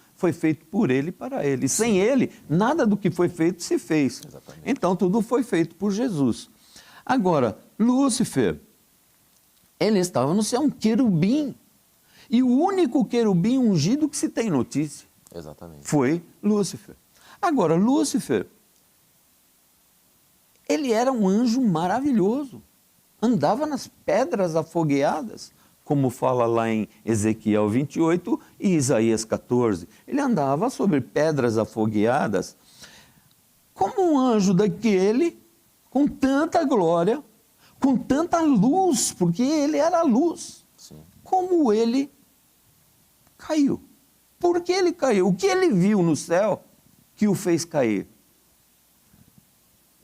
por Ele e para Ele. E sem Ele, nada do que foi feito se fez. Exatamente. Então, tudo foi feito por Jesus. Agora, Lúcifer, ele estava no céu, um querubim. E o único querubim ungido que se tem notícia Exatamente. foi Lúcifer. Agora, Lúcifer, ele era um anjo maravilhoso. Andava nas pedras afogueadas, como fala lá em Ezequiel 28 e Isaías 14. Ele andava sobre pedras afogueadas, como um anjo daquele, com tanta glória, com tanta luz, porque ele era a luz. Sim. Como ele caiu. Por que ele caiu? O que ele viu no céu que o fez cair?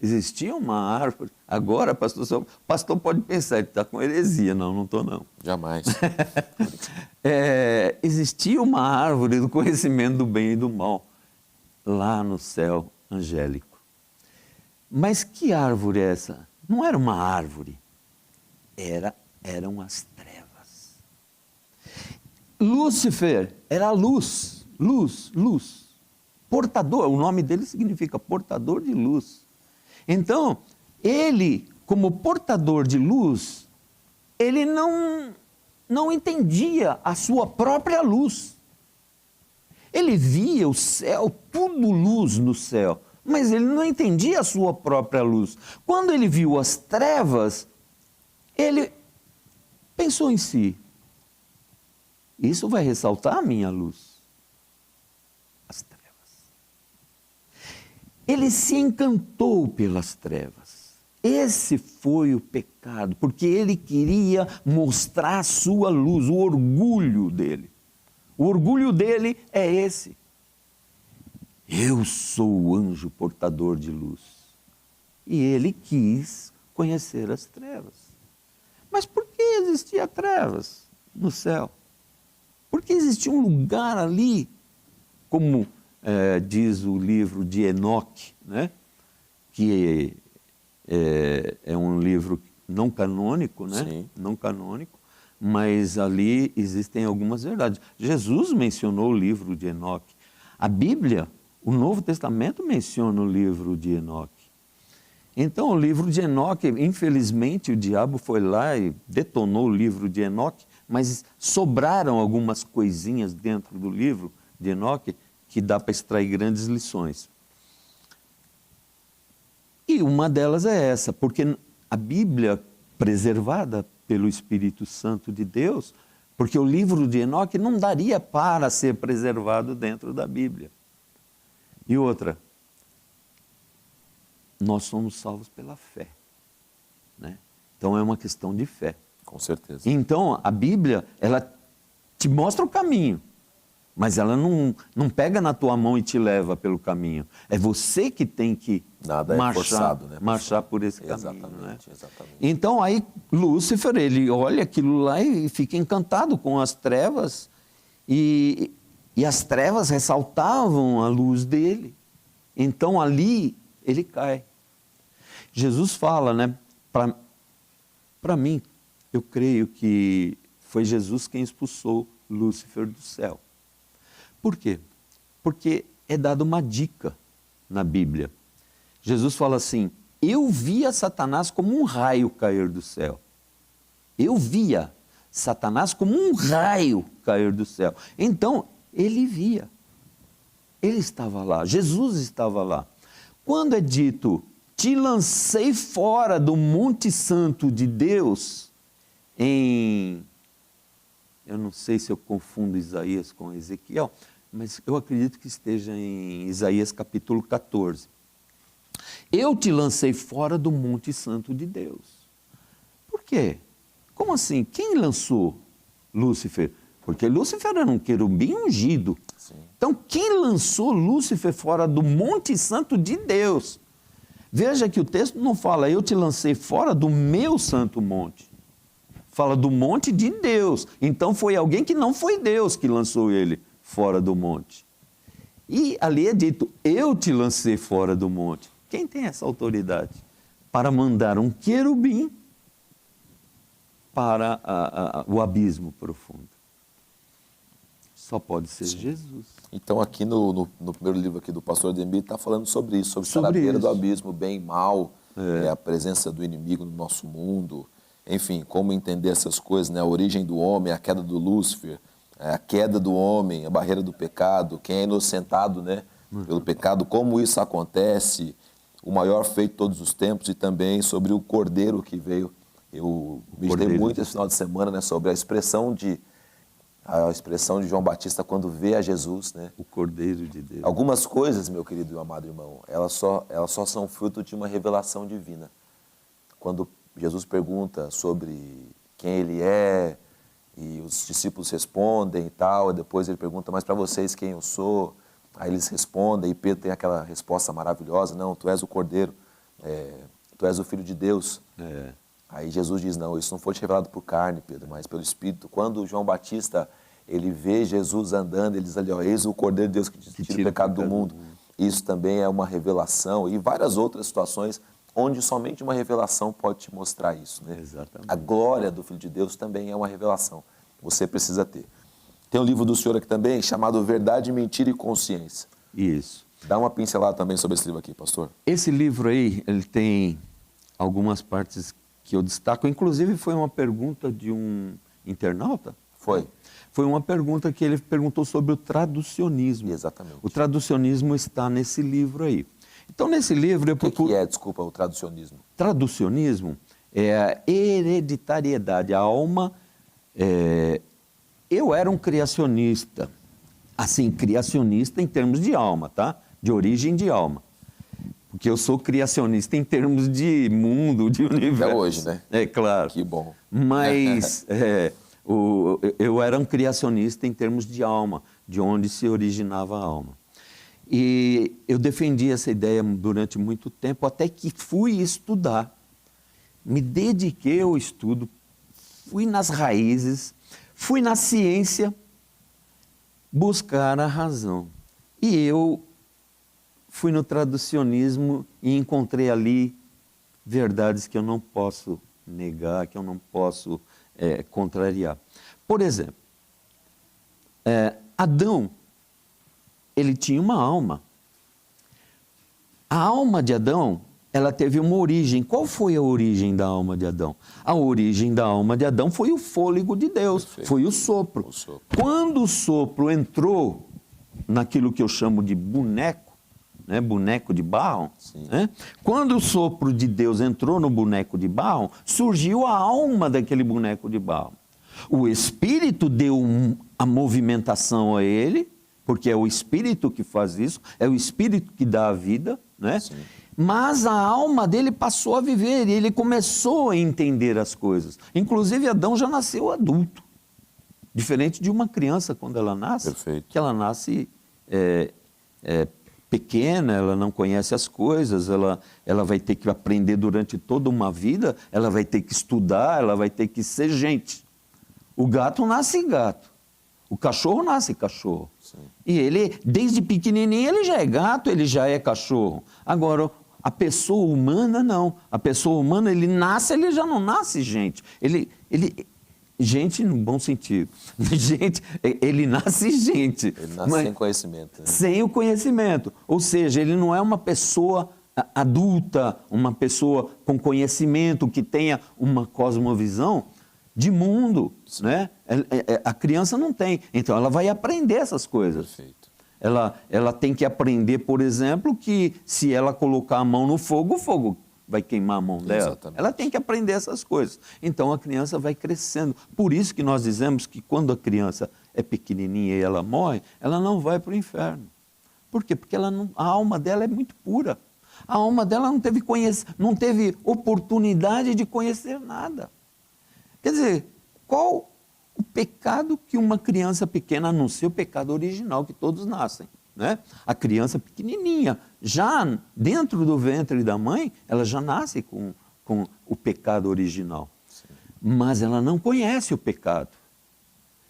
Existia uma árvore. Agora, pastor pode pensar, ele está com heresia. Não estou não. Jamais. Existia uma árvore do conhecimento do bem e do mal lá no céu angélico. Mas que árvore é essa? Não era uma árvore. Eram as trevas. Lúcifer era luz. Portador, o nome dele significa portador de luz. Então, ele, como portador de luz, ele não entendia a sua própria luz. Ele via o céu, tudo luz no céu, mas ele não entendia a sua própria luz. Quando ele viu as trevas, ele pensou em si: isso vai ressaltar a minha luz. As trevas. Ele se encantou pelas trevas. Esse foi o pecado, porque ele queria mostrar a sua luz, o orgulho dele. O orgulho dele é esse. Eu sou o anjo portador de luz. E ele quis conhecer as trevas. Mas por que existia trevas no céu? Porque existia um lugar ali, como diz o livro de Enoque, né? Que é um livro não canônico, né? Sim. Não canônico, mas ali existem algumas verdades. Jesus mencionou o livro de Enoque. A Bíblia, o Novo Testamento menciona o livro de Enoque. Então, o livro de Enoque, infelizmente, o diabo foi lá e detonou o livro de Enoque, mas sobraram algumas coisinhas dentro do livro de Enoque que dá para extrair grandes lições. E uma delas é essa, porque a Bíblia, preservada pelo Espírito Santo de Deus, porque o livro de Enoque não daria para ser preservado dentro da Bíblia. E outra, nós somos salvos pela fé, né? Então é uma questão de fé. Com certeza. Então a Bíblia, ela te mostra o caminho, mas ela não pega na tua mão e te leva pelo caminho. É você que tem que marchar por esse caminho. Né? Exatamente. Então aí Lúcifer, ele olha aquilo lá e fica encantado com as trevas, e as trevas ressaltavam a luz dele. Então ali ele cai. Jesus fala, né, para mim, eu creio que foi Jesus quem expulsou Lúcifer do céu. Por quê? Porque é dada uma dica na Bíblia. Jesus fala assim: eu via Satanás como um raio cair do céu. Eu via Satanás como um raio cair do céu. Então, ele via. Ele estava lá, Jesus estava lá. Quando é dito, te lancei fora do Monte Santo de Deus, eu não sei se eu confundo Isaías com Ezequiel, mas eu acredito que esteja em Isaías capítulo 14. Eu te lancei fora do Monte Santo de Deus. Por quê? Como assim? Quem lançou Lúcifer? Porque Lúcifer era um querubim ungido. Sim. Então, quem lançou Lúcifer fora do Monte Santo de Deus? Veja que o texto não fala, eu te lancei fora do meu santo monte. Fala do monte de Deus. Então, foi alguém que não foi Deus que lançou ele fora do monte. E ali é dito, eu te lancei fora do monte. Quem tem essa autoridade? Para mandar um querubim para o abismo profundo. Só pode ser Jesus. Então, aqui no primeiro livro aqui do pastor Ademir, está falando sobre isso, sobre estar à beira do abismo, bem e mal, a presença do inimigo no nosso mundo, enfim, como entender essas coisas, né? A origem do homem, a queda do Lúcifer, a queda do homem, a barreira do pecado, quem é inocentado, né, pelo pecado, como isso acontece, o maior feito de todos os tempos, e também sobre o Cordeiro que veio. Eu meditei muito esse final de semana, né, sobre a expressão de João Batista quando vê a Jesus, né? O Cordeiro de Deus. Algumas coisas, meu querido e amado irmão, elas só são fruto de uma revelação divina. Quando Jesus pergunta sobre quem ele é, e os discípulos respondem e tal, e depois ele pergunta, mas para vocês quem eu sou? Aí eles respondem, e Pedro tem aquela resposta maravilhosa, não, tu és o Cordeiro, tu és o Filho de Deus. Aí Jesus diz, não, isso não foi te revelado por carne, Pedro, mas pelo Espírito. Quando João Batista, ele vê Jesus andando, ele diz ali, ó, eis o Cordeiro de Deus que tira o pecado do mundo. Isso também é uma revelação, e várias outras situações onde somente uma revelação pode te mostrar isso, né? Exatamente. A glória do Filho de Deus também é uma revelação. Você precisa ter. Tem um livro do senhor aqui também, chamado Verdade, Mentira e Consciência. Isso. Dá uma pincelada também sobre esse livro aqui, pastor. Esse livro aí, ele tem algumas partes que eu destaco. Inclusive, foi uma pergunta de um internauta. Foi. Foi uma pergunta que ele perguntou sobre o traducionismo. Exatamente. O traducionismo está nesse livro aí. Então, nesse livro... O que é, desculpa, o traducionismo? Traducionismo é a hereditariedade, a alma... Eu era um criacionista, assim, criacionista em termos de alma, tá? De origem de alma. Porque eu sou criacionista em termos de mundo, de universo. Até hoje, né? É claro. Que bom. Mas eu era um criacionista em termos de alma, de onde se originava a alma. E eu defendi essa ideia durante muito tempo, até que fui estudar. Me dediquei ao estudo, fui nas raízes, fui na ciência buscar a razão. E eu fui no traducionismo e encontrei ali verdades que eu não posso negar, que eu não posso contrariar. Por exemplo, Adão, ele tinha uma alma. A alma de Adão, ela teve uma origem. Qual foi a origem da alma de Adão? A origem da alma de Adão foi o fôlego de Deus, foi o sopro. Quando o sopro entrou naquilo que eu chamo de boneco, né, boneco de barro, né? Quando o sopro de Deus entrou no boneco de barro, surgiu a alma daquele boneco de barro. O Espírito deu a movimentação a ele, porque é o Espírito que faz isso, é o Espírito que dá a vida, né? Mas a alma dele passou a viver e ele começou a entender as coisas. Inclusive, Adão já nasceu adulto. Diferente de uma criança quando ela nasce, que ela nasce pequena, ela não conhece as coisas, ela vai ter que aprender durante toda uma vida, ela vai ter que estudar, ela vai ter que ser gente. O gato nasce gato, o cachorro nasce cachorro. E ele, desde pequenininho, ele já é gato, ele já é cachorro. Agora, A pessoa humana, não. A pessoa humana, ele já não nasce gente. Gente no bom sentido. Gente, ele nasce gente. Ele nasce sem conhecimento. Né? Sem o conhecimento. Ou seja, ele não é uma pessoa adulta, uma pessoa com conhecimento, que tenha uma cosmovisão de mundo, né? A criança não tem. Então, ela vai aprender essas coisas. Perfeito. Ela tem que aprender, por exemplo, que se ela colocar a mão no fogo, o fogo vai queimar a mão dela. Exatamente. Ela tem que aprender essas coisas. Então, a criança vai crescendo. Por isso que nós dizemos que quando a criança é pequenininha e ela morre, ela não vai para o inferno. Por quê? Porque a alma dela é muito pura. A alma dela não teve oportunidade de conhecer nada. Quer dizer, qual o pecado que uma criança pequena, a não ser o pecado original que todos nascem, né? A criança pequenininha, já dentro do ventre da mãe, ela já nasce com o pecado original. Sim. Mas ela não conhece o pecado.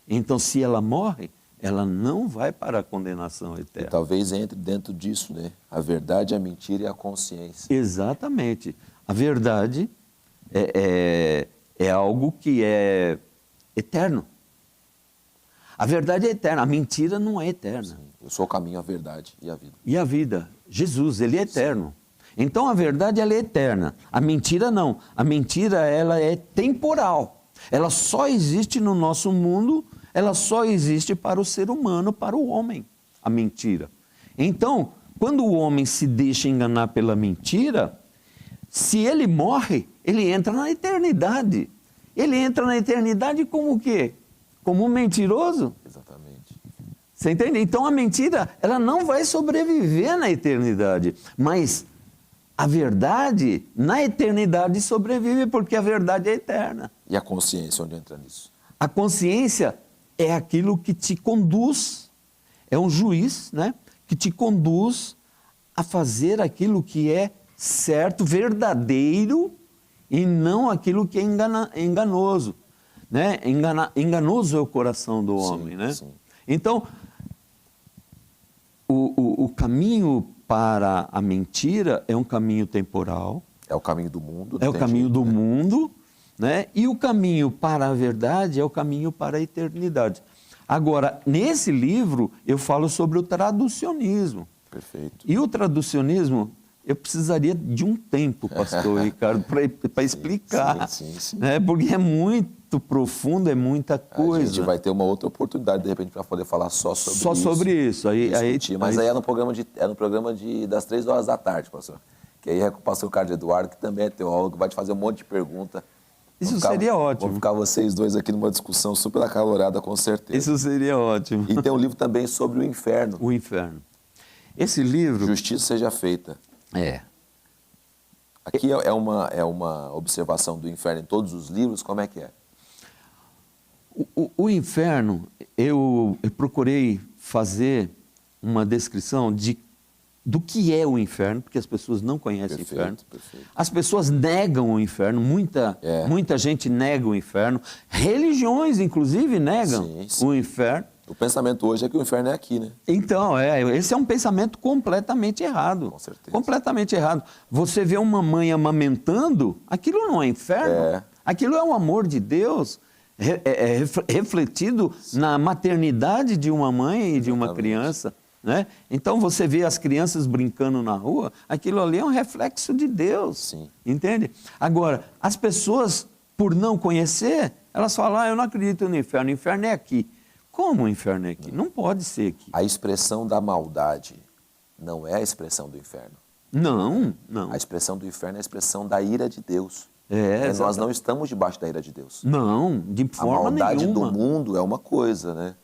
Então, se ela morre, ela não vai para a condenação eterna. E talvez entre dentro disso, né? A verdade, a mentira e a consciência. Exatamente. A verdade é algo que é eterno. A verdade é eterna, a mentira não é eterna. Sim. Eu sou o caminho, a verdade e a vida. E a vida? Jesus, ele é eterno. Então a verdade, ela é eterna. A mentira não. A mentira, ela é temporal. Ela só existe no nosso mundo, ela só existe para o ser humano, para o homem, a mentira. Então, quando o homem se deixa enganar pela mentira, se ele morre, ele entra na eternidade. Ele entra na eternidade como o quê? Como um mentiroso? Exatamente. Você entende? Então a mentira, ela não vai sobreviver na eternidade. Mas a verdade, na eternidade, sobrevive porque a verdade é eterna. E a consciência, onde entra nisso? A consciência é aquilo que te conduz, é um juiz, né? Que te conduz a fazer aquilo que é certo, verdadeiro, e não aquilo que é enganoso. Né? Enganoso é o coração do homem. Sim, né? Sim. Então, o caminho para a mentira é um caminho temporal. É o caminho do mundo. É o caminho do mundo. Né? E o caminho para a verdade é o caminho para a eternidade. Agora, nesse livro, eu falo sobre o traducionismo. Perfeito. E o traducionismo, eu precisaria de um tempo, pastor Ricardo, para explicar. Sim. Né? Porque é muito profundo, é muita coisa. A gente vai ter uma outra oportunidade, de repente, para poder falar só sobre isso. Mas aí é no programa, das 3 horas da tarde, pastor. Que aí é com o pastor Carlos Eduardo, que também é teólogo, vai te fazer um monte de pergunta. Isso seria ótimo. Vão ficar vocês dois aqui numa discussão super acalorada, com certeza. Isso seria ótimo. E tem um livro também sobre o inferno. O inferno. Esse livro... Justiça seja feita. Aqui é uma observação do inferno em todos os livros, como é que é? O inferno, eu procurei fazer uma descrição do que é o inferno, porque as pessoas não conhecem o inferno. Perfeito. As pessoas negam o inferno, muita gente nega o inferno. Religiões, inclusive, negam o inferno. O pensamento hoje é que o inferno é aqui, né? Então, esse é um pensamento completamente errado. Com certeza. Completamente errado. Você vê uma mãe amamentando, aquilo não é inferno. Aquilo é o amor de Deus refletido na maternidade de uma mãe e de uma criança. Né? Então, você vê as crianças brincando na rua, aquilo ali é um reflexo de Deus. Sim. Entende? Agora, as pessoas, por não conhecer, elas falam, eu não acredito no inferno é aqui. Como o inferno é aqui? Não pode ser aqui. A expressão da maldade não é a expressão do inferno. Não. A expressão do inferno é a expressão da ira de Deus. Nós não estamos debaixo da ira de Deus. Não, de forma nenhuma. A maldade do mundo é uma coisa, né?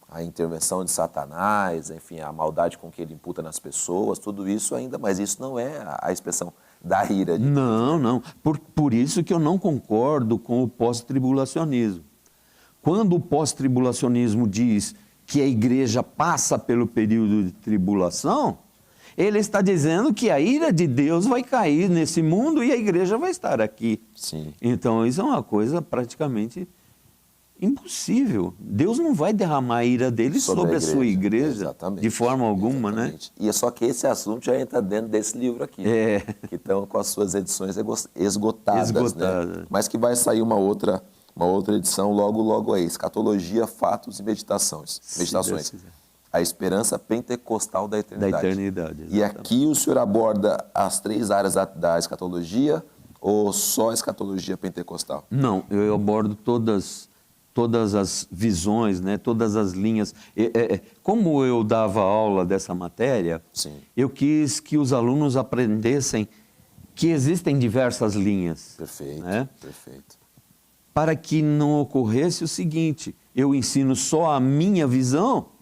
A intervenção de Satanás, enfim, a maldade com que ele imputa nas pessoas, tudo isso ainda, mas isso não é a expressão da ira de Deus. Não. Por isso que eu não concordo com o pós-tribulacionismo. Quando o pós-tribulacionismo diz que a igreja passa pelo período de tribulação, ele está dizendo que a ira de Deus vai cair nesse mundo e a igreja vai estar aqui. Sim. Então, isso é uma coisa praticamente impossível. Deus não vai derramar a ira dele sobre a sua igreja, exatamente, de forma alguma, exatamente, né? E é só que esse assunto já entra dentro desse livro aqui, que estão com as suas edições esgotadas. Né? Mas que vai sair uma outra edição logo aí. Escatologia, fatos e meditações. A esperança pentecostal da eternidade. E aqui o senhor aborda as 3 áreas da escatologia ou só a escatologia pentecostal? Não, eu abordo todas as visões, né? Todas as linhas. Como eu dava aula dessa matéria, eu quis que os alunos aprendessem que existem diversas linhas. Perfeito, né? Perfeito. Para que não ocorresse o seguinte, eu ensino só a minha visão,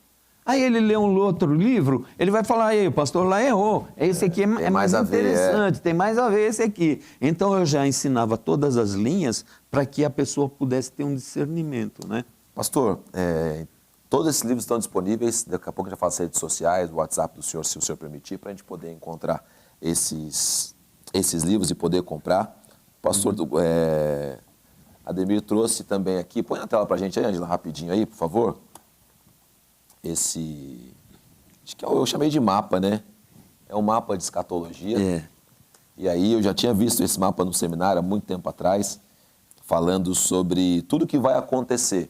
aí ele lê um outro livro, ele vai falar, o pastor lá errou, esse aqui é mais interessante, tem mais a ver esse aqui. Então eu já ensinava todas as linhas para que a pessoa pudesse ter um discernimento, né? Pastor, todos esses livros estão disponíveis, daqui a pouco a gente vai falar das redes sociais, do WhatsApp do senhor, se o senhor permitir, para a gente poder encontrar esses livros e poder comprar. Pastor, Ademir trouxe também aqui, põe na tela para a gente aí, Ângela, rapidinho aí, por favor. Acho que eu chamei de mapa, né? É um mapa de escatologia. E aí eu já tinha visto esse mapa no seminário há muito tempo atrás, falando sobre tudo que vai acontecer.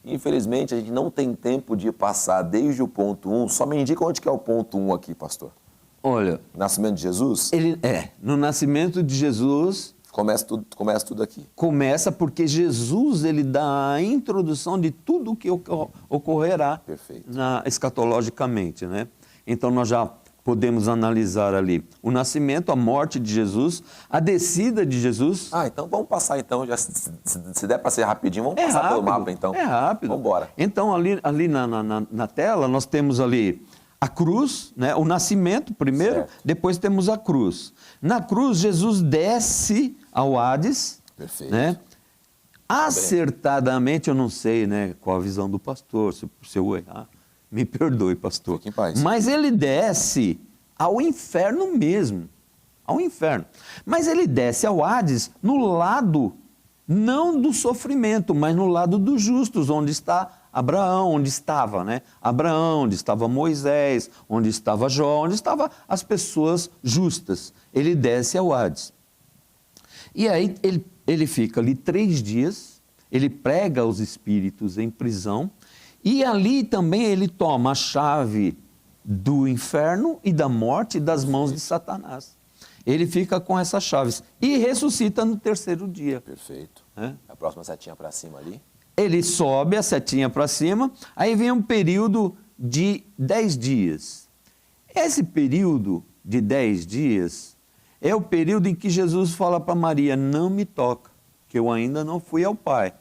Infelizmente, a gente não tem tempo de passar desde o ponto 1. Só me indica onde que é o ponto 1 aqui, pastor. Olha... Nascimento de Jesus? No nascimento de Jesus... Começa tudo aqui. Começa porque Jesus, ele dá a introdução de tudo o que ocorrerá escatologicamente, né? Então, nós já podemos analisar ali o nascimento, a morte de Jesus, a descida de Jesus. Então vamos passar, então, já, se der para ser rapidinho, vamos passar rápido, pelo mapa, então. É rápido. Vamos embora. Então, ali na tela, nós temos ali a cruz, né? O nascimento primeiro, depois temos a cruz. Na cruz, Jesus desce ao Hades. Perfeito. Né? Acertadamente, eu não sei, né, qual a visão do pastor, se eu errar, me perdoe, pastor. Fique em paz. Mas ele desce ao inferno mesmo, ao inferno. Mas ele desce ao Hades no lado, não do sofrimento, mas no lado dos justos, onde está Abraão, onde estava, né? Abraão, onde estava Moisés, onde estava Jó, onde estavam as pessoas justas. Ele desce ao Hades. E aí ele fica ali 3 dias, ele prega os espíritos em prisão, e ali também ele toma a chave do inferno e da morte das mãos de Satanás. Ele fica com essas chaves e ressuscita no 3º dia. Perfeito. A próxima setinha para cima ali. Ele sobe a setinha para cima, aí vem um período de 10 dias. Esse período de 10 dias é o período em que Jesus fala para Maria, não me toca, que eu ainda não fui ao Pai.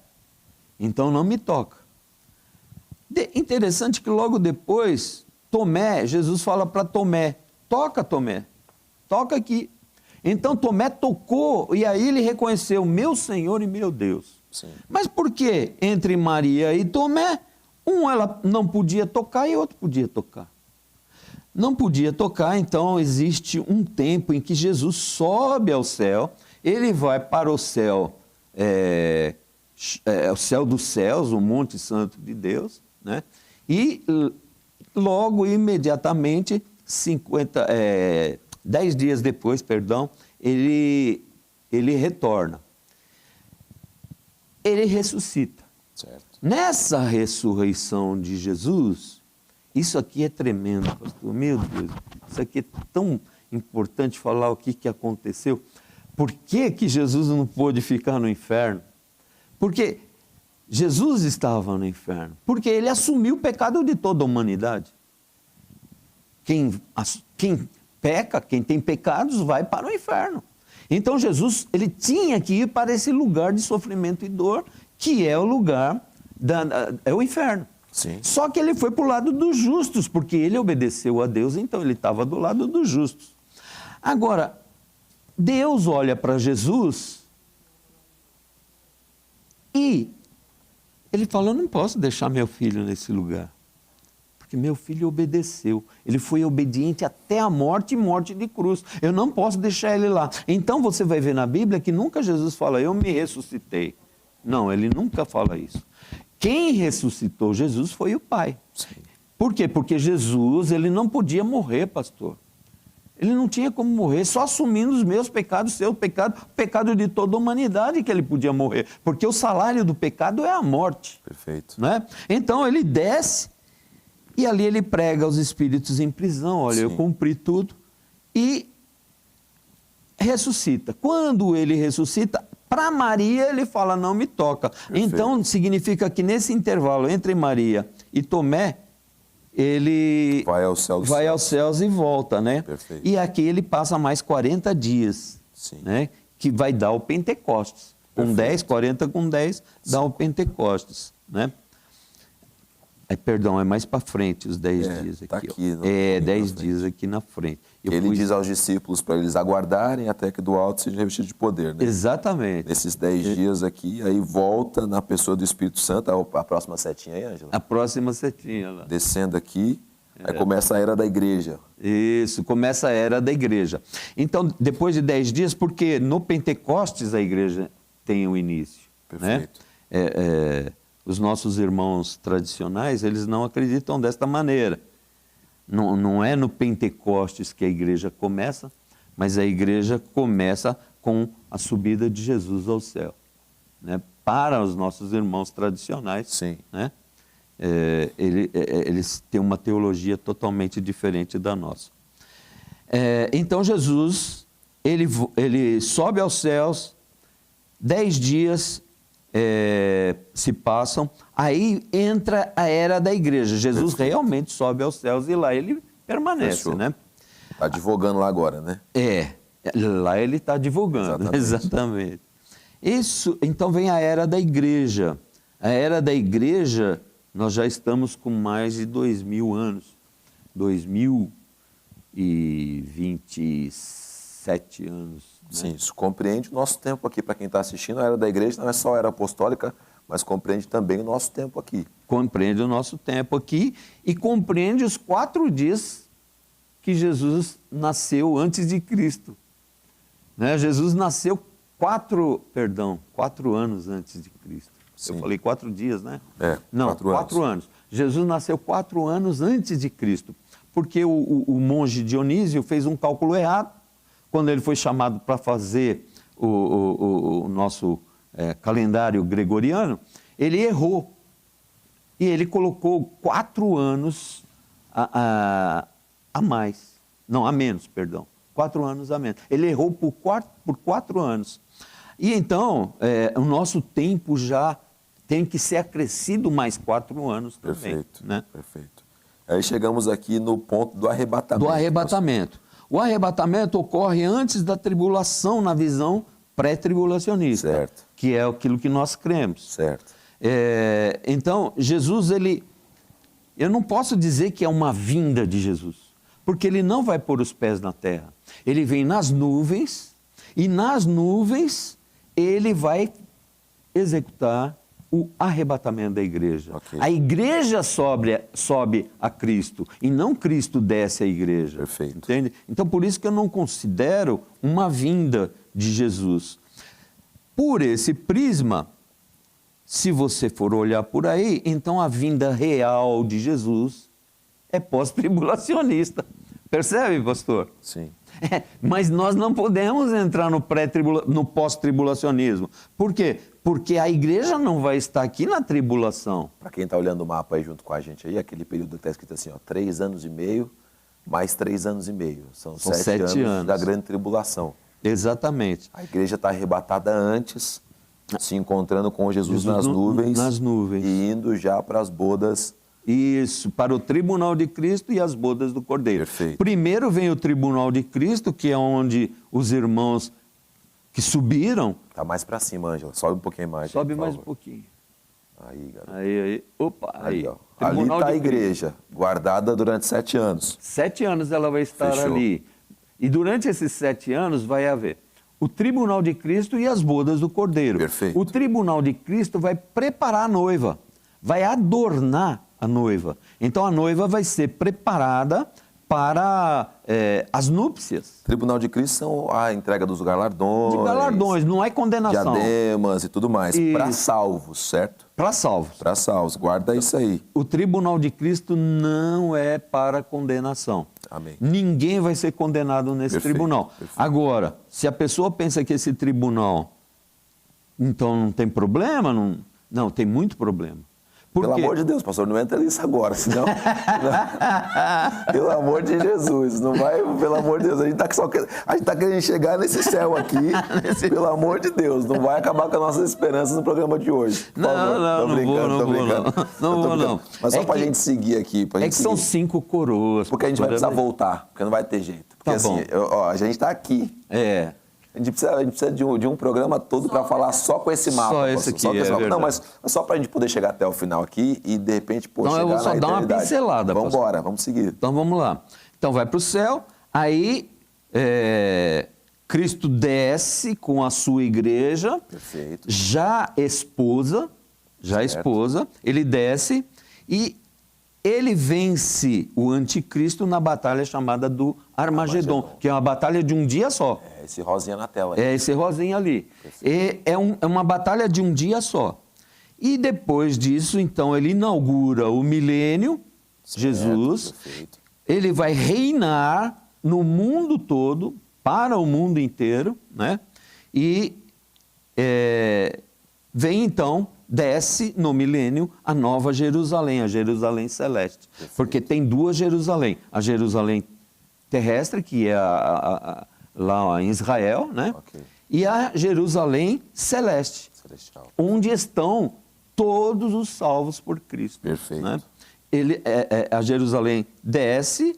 Então não me toca. Interessante que logo depois, Jesus fala para Tomé, toca aqui. Então Tomé tocou e aí ele reconheceu, meu Senhor e meu Deus. Sim. Mas por que entre Maria e Tomé, ela não podia tocar e outro podia tocar? Não podia tocar, então existe um tempo em que Jesus sobe ao céu, ele vai para o céu, o céu dos céus, o Monte Santo de Deus, né? E logo, imediatamente, 10 dias depois, ele retorna. Ele ressuscita. Certo. Nessa ressurreição de Jesus, isso aqui é tremendo, pastor. Meu Deus, isso aqui é tão importante falar o que aconteceu. Por que Jesus não pôde ficar no inferno? Porque Jesus estava no inferno. Porque ele assumiu o pecado de toda a humanidade. Quem peca, quem tem pecados, vai para o inferno. Então Jesus, ele tinha que ir para esse lugar de sofrimento e dor, que é o lugar, é o inferno. Sim. Só que ele foi para o lado dos justos, porque ele obedeceu a Deus, então ele estava do lado dos justos. Agora, Deus olha para Jesus e ele fala, eu não posso deixar meu filho nesse lugar. Porque meu filho obedeceu, ele foi obediente até a morte e morte de cruz. Eu não posso deixar ele lá. Então você vai ver na Bíblia que nunca Jesus fala, eu me ressuscitei. Não, ele nunca fala isso. Quem ressuscitou Jesus foi o Pai. Sim. Por quê? Porque Jesus, ele não podia morrer, pastor. Ele não tinha como morrer, só assumindo os meus pecados, seu pecado, o pecado de toda a humanidade que ele podia morrer. Porque o salário do pecado é a morte. Perfeito. Né? Então ele desce e ali ele prega aos espíritos em prisão. Olha, eu cumpri tudo. E ressuscita. Quando ele ressuscita, para Maria ele fala, não me toca. Perfeito. Então significa que nesse intervalo entre Maria e Tomé, ele vai aos céus e volta, né? Perfeito. E aqui ele passa mais 40 dias, né? Que vai dar o Pentecostes. Com 10, 40 com 10, dá o Pentecostes, né? Perdão, é mais para frente os 10 dias aqui. Tá aqui 10 dias aqui na frente. Ele diz aos discípulos para eles aguardarem até que do alto seja revestido de poder, né? Exatamente. Nesses 10 dias aqui, aí volta na pessoa do Espírito Santo, a próxima setinha aí, Ângela? A próxima setinha lá. Descendo aqui, aí começa a era da igreja. Isso, começa a era da igreja. Então, depois de 10 dias, porque no Pentecostes a igreja tem o início. Perfeito. Né? Os nossos irmãos tradicionais, eles não acreditam desta maneira. Não é no Pentecostes que a igreja começa, mas a igreja começa com a subida de Jesus ao céu. Né? Para os nossos irmãos tradicionais, sim, né? Eles têm uma teologia totalmente diferente da nossa. Então Jesus, ele sobe aos céus, 10 dias se passam, aí entra a era da igreja. Jesus realmente sobe aos céus e lá ele permanece, Fechou. né? Está divulgando lá agora, né? Lá ele está divulgando, exatamente. Isso, então vem a era da igreja. A era da igreja, nós já estamos com mais de 2000 anos. 2027 anos. Né? Sim, isso compreende o nosso tempo aqui. Para quem está assistindo, a era da igreja não é só a era apostólica, mas compreende também o nosso tempo aqui. Compreende o nosso tempo aqui e compreende os 4 dias que Jesus nasceu antes de Cristo. Né? Jesus nasceu 4 anos antes de Cristo. Sim. Eu falei 4 dias, né? Não, 4 anos. Jesus nasceu 4 anos antes de Cristo, porque o monge Dionísio fez um cálculo errado. Quando ele foi chamado para fazer o nosso calendário gregoriano, ele errou. E ele colocou 4 anos a mais. Não, a menos, perdão. 4 anos a menos. Ele errou por 4 anos. E então, o nosso tempo já tem que ser acrescido mais 4 anos também. Perfeito, né? Perfeito. Aí chegamos aqui no ponto do arrebatamento. Do arrebatamento. O arrebatamento ocorre antes da tribulação na visão pré-tribulacionista, certo, que é aquilo que nós cremos. Certo. Então, Jesus, eu não posso dizer que é uma vinda de Jesus, porque ele não vai pôr os pés na terra. Ele vem nas nuvens, e nas nuvens ele vai executar o arrebatamento da igreja. Okay. A igreja sobe a Cristo e não Cristo desce à igreja. Perfeito. Entende? Então, por isso que eu não considero uma vinda de Jesus. Por esse prisma, se você for olhar por aí, então a vinda real de Jesus é pós-tribulacionista. Percebe, pastor? Sim. Mas nós não podemos entrar no pós-tribulacionismo. Por quê? Porque a igreja não vai estar aqui na tribulação. Para quem está olhando o mapa aí junto com a gente aí, aquele período está escrito assim, 3 anos e meio, mais 3 anos e meio. São 7 anos da grande tribulação. Exatamente. A igreja está arrebatada antes, se encontrando com Jesus nas nuvens. E indo já para as bodas. Isso, para o tribunal de Cristo e as bodas do Cordeiro. Perfeito. Primeiro vem o tribunal de Cristo, que é onde os irmãos que subiram... Está mais para cima, Ângela. Sobe um pouquinho mais. Sobe mais um pouquinho. Aí, garoto. Aí. Opa, aí. Ó. Ali está a igreja, guardada durante 7 anos. 7 anos ela vai estar Fechou. ali. E durante esses 7 anos vai haver o tribunal de Cristo e as bodas do Cordeiro. Perfeito. O tribunal de Cristo vai preparar a noiva, vai adornar a noiva. Então a noiva vai ser preparada para as núpcias. Tribunal de Cristo são a entrega dos galardões. De galardões, não é condenação. Diademas e tudo mais. Para salvos, certo? Para salvos. Para salvos, guarda isso aí. O Tribunal de Cristo não é para condenação. Amém. Ninguém vai ser condenado nesse tribunal. Perfeito. Agora, se a pessoa pensa que esse tribunal, então não tem problema, não, tem muito problema. Pelo amor de Deus, pastor, não entra nisso agora, senão... Pelo amor de Jesus, não vai... Pelo amor de Deus, a gente tá querendo chegar nesse céu aqui, pelo amor de Deus, não vai acabar com as nossas esperanças no programa de hoje. Não vou. Mas só pra gente seguir aqui. São 5 coroas. Porque a gente vai precisar voltar, porque não vai ter jeito. Porque assim, a gente tá aqui. A gente precisa de um programa todo para falar só com esse mapa. Só esse aqui, Não, mas só para a gente poder chegar até o final aqui e, de repente, chegar na eternidade. Eu vou só dar uma pincelada. Vamos embora, vamos seguir. Então, vamos lá. Então, vai para o céu, aí Cristo desce com a sua igreja. Perfeito. Já esposa, ele desce e ele vence o anticristo na batalha chamada do Armagedon, que é uma batalha de um dia só. Esse rosinha na tela. Esse rosinha ali. É uma batalha de um dia só. E depois disso, então, ele inaugura o milênio, Jesus. Perfeito. Ele vai reinar no mundo todo, para o mundo inteiro, né? E vem, então, desce no milênio a nova Jerusalém, a Jerusalém celeste. Perfeito. Porque tem 2 Jerusalém. A Jerusalém terrestre, que é lá em Israel, né? Okay. E a Jerusalém celeste, celestial, onde estão todos os salvos por Cristo. Perfeito. Né? A Jerusalém desce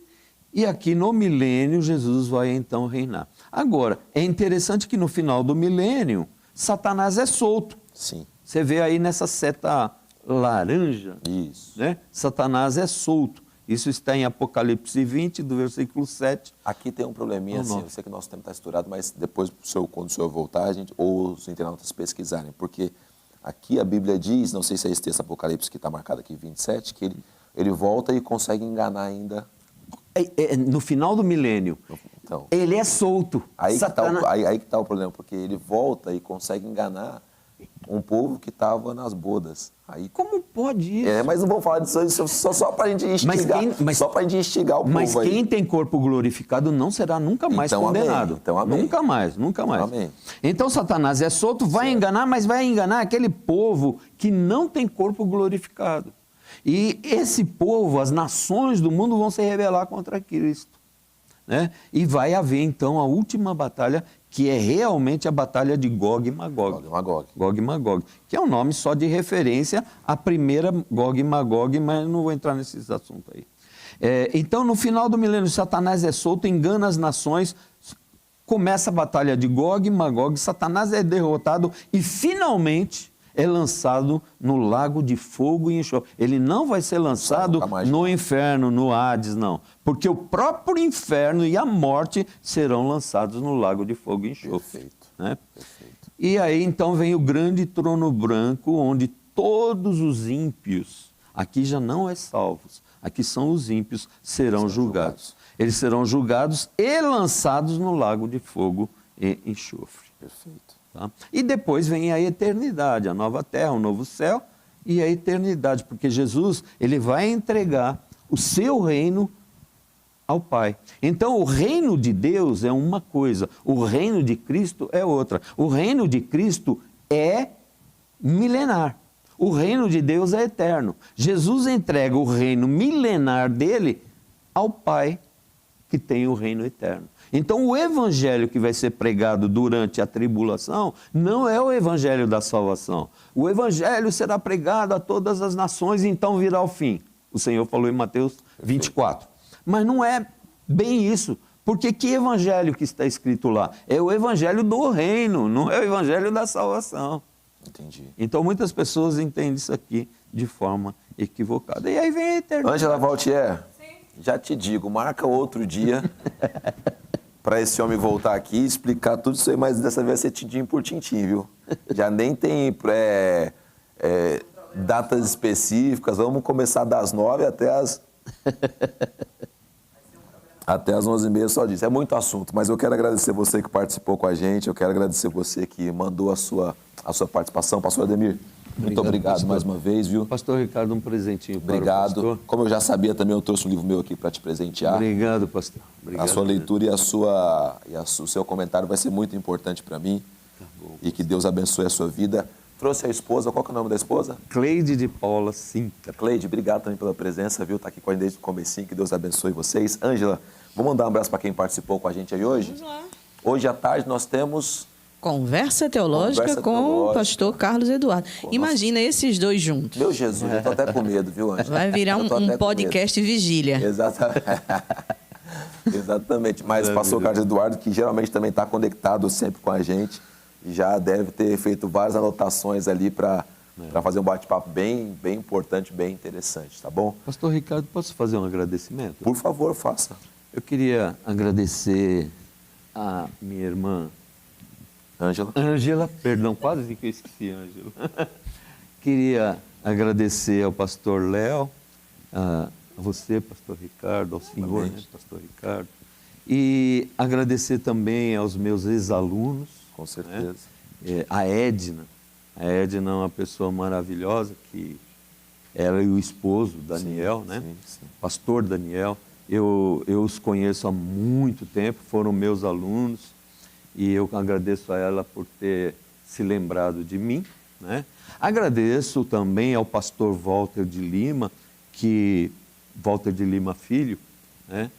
e aqui no milênio Jesus vai então reinar. Agora, é interessante que no final do milênio, Satanás é solto. Sim. Você vê aí nessa seta laranja, isso, né? Satanás é solto. Isso está em Apocalipse 20, do versículo 7. Aqui tem um probleminha, assim, eu sei que o nosso tempo está estourado, mas depois, quando o senhor voltar, ou os internautas pesquisarem, porque aqui a Bíblia diz, não sei se é esse texto Apocalipse que está marcado aqui, 27, que ele volta e consegue enganar ainda. No final do milênio, então, ele é solto. Aí que está o problema, porque ele volta e consegue enganar um povo que estava nas bodas. Aí, como pode isso? Mas não vamos falar disso só para a gente instigar. Só para a gente instigar o povo. Mas quem tem corpo glorificado não será nunca mais condenado. Amém. Então, amém. Nunca mais. Amém. Então Satanás é solto, vai enganar, mas vai enganar aquele povo que não tem corpo glorificado. E esse povo, as nações do mundo vão se rebelar contra Cristo. Né? E vai haver então a última batalha, que é realmente a batalha de Gog e Magog. Gog e Magog, que é um nome só de referência à primeira Gog e Magog, mas não vou entrar nesses assuntos aí. Então, no final do milênio, Satanás é solto, engana as nações, começa a batalha de Gog e Magog, Satanás é derrotado e finalmente é lançado no lago de fogo e enxofre. Ele não vai ser lançado no inferno, no Hades, não. Porque o próprio inferno e a morte serão lançados no lago de fogo e enxofre. Perfeito. Né? Perfeito. E aí, então, vem o grande trono branco, onde todos os ímpios, aqui já não é salvos, aqui são os ímpios, serão julgados. Eles serão julgados e lançados no lago de fogo e enxofre. Perfeito. Tá? E depois vem a eternidade, a nova terra, o novo céu e a eternidade, porque Jesus ele vai entregar o seu reino ao Pai. Então, o reino de Deus é uma coisa, o reino de Cristo é outra. O reino de Cristo é milenar. O reino de Deus é eterno. Jesus entrega o reino milenar dele ao Pai, que tem o reino eterno. Então, o evangelho que vai ser pregado durante a tribulação não é o evangelho da salvação. O evangelho será pregado a todas as nações e então virá o fim. O Senhor falou em Mateus 24. Mas não é bem isso. Porque que evangelho que está escrito lá? É o evangelho do reino, não é o evangelho da salvação. Entendi. Então, muitas pessoas entendem isso aqui de forma equivocada. E aí vem a eternidade. Ângela Valtier, já te digo, marca outro dia para esse homem voltar aqui e explicar tudo isso aí, mas dessa vez vai ser tintim por tintim, viu? Já nem tem datas específicas, vamos começar das 9 até as... Até às 11h30 só disso. É muito assunto, mas eu quero agradecer você que participou com a gente, eu quero agradecer você que mandou a sua participação. Pastor Ademir, muito obrigado mais uma vez, viu? Pastor Ricardo, um presentinho para Obrigado. o pastor. Como eu já sabia também, eu trouxe um livro meu aqui para te presentear. Obrigado, pastor. Obrigado, a sua leitura e o seu comentário vai ser muito importante para mim. E que Deus abençoe a sua vida. Trouxe a esposa, qual que é o nome da esposa? Cleide de Paula Sintra. Cleide, obrigado também pela presença, viu? Tá aqui com a gente desde o comecinho, que Deus abençoe vocês. Ângela, vou mandar um abraço para quem participou com a gente aí hoje. Vamos lá. Hoje à tarde nós temos... Conversa Teológica com o pastor Carlos Eduardo. Imagina esses dois juntos. Meu Jesus, eu tô até com medo, viu, Ângela? Vai virar um podcast vigília. Exatamente. Exatamente. Mas pastor Carlos Eduardo, que geralmente também está conectado sempre com a gente, já deve ter feito várias anotações ali para fazer um bate-papo bem importante, bem interessante, tá bom? Pastor Ricardo, posso fazer um agradecimento? Por favor, faça. Eu queria agradecer a minha irmã Ângela, perdão, quase que eu esqueci Ângela. Queria agradecer ao pastor Léo, a você, pastor Ricardo, ao senhor, né, pastor Ricardo, e agradecer também aos meus ex-alunos. Com certeza. Né? A Edna é uma pessoa maravilhosa, que ela e o esposo, Daniel, sim, né? Sim. Pastor Daniel, eu os conheço há muito tempo, foram meus alunos, e eu agradeço a ela por ter se lembrado de mim, né? Agradeço também ao pastor Walter de Lima Filho, né?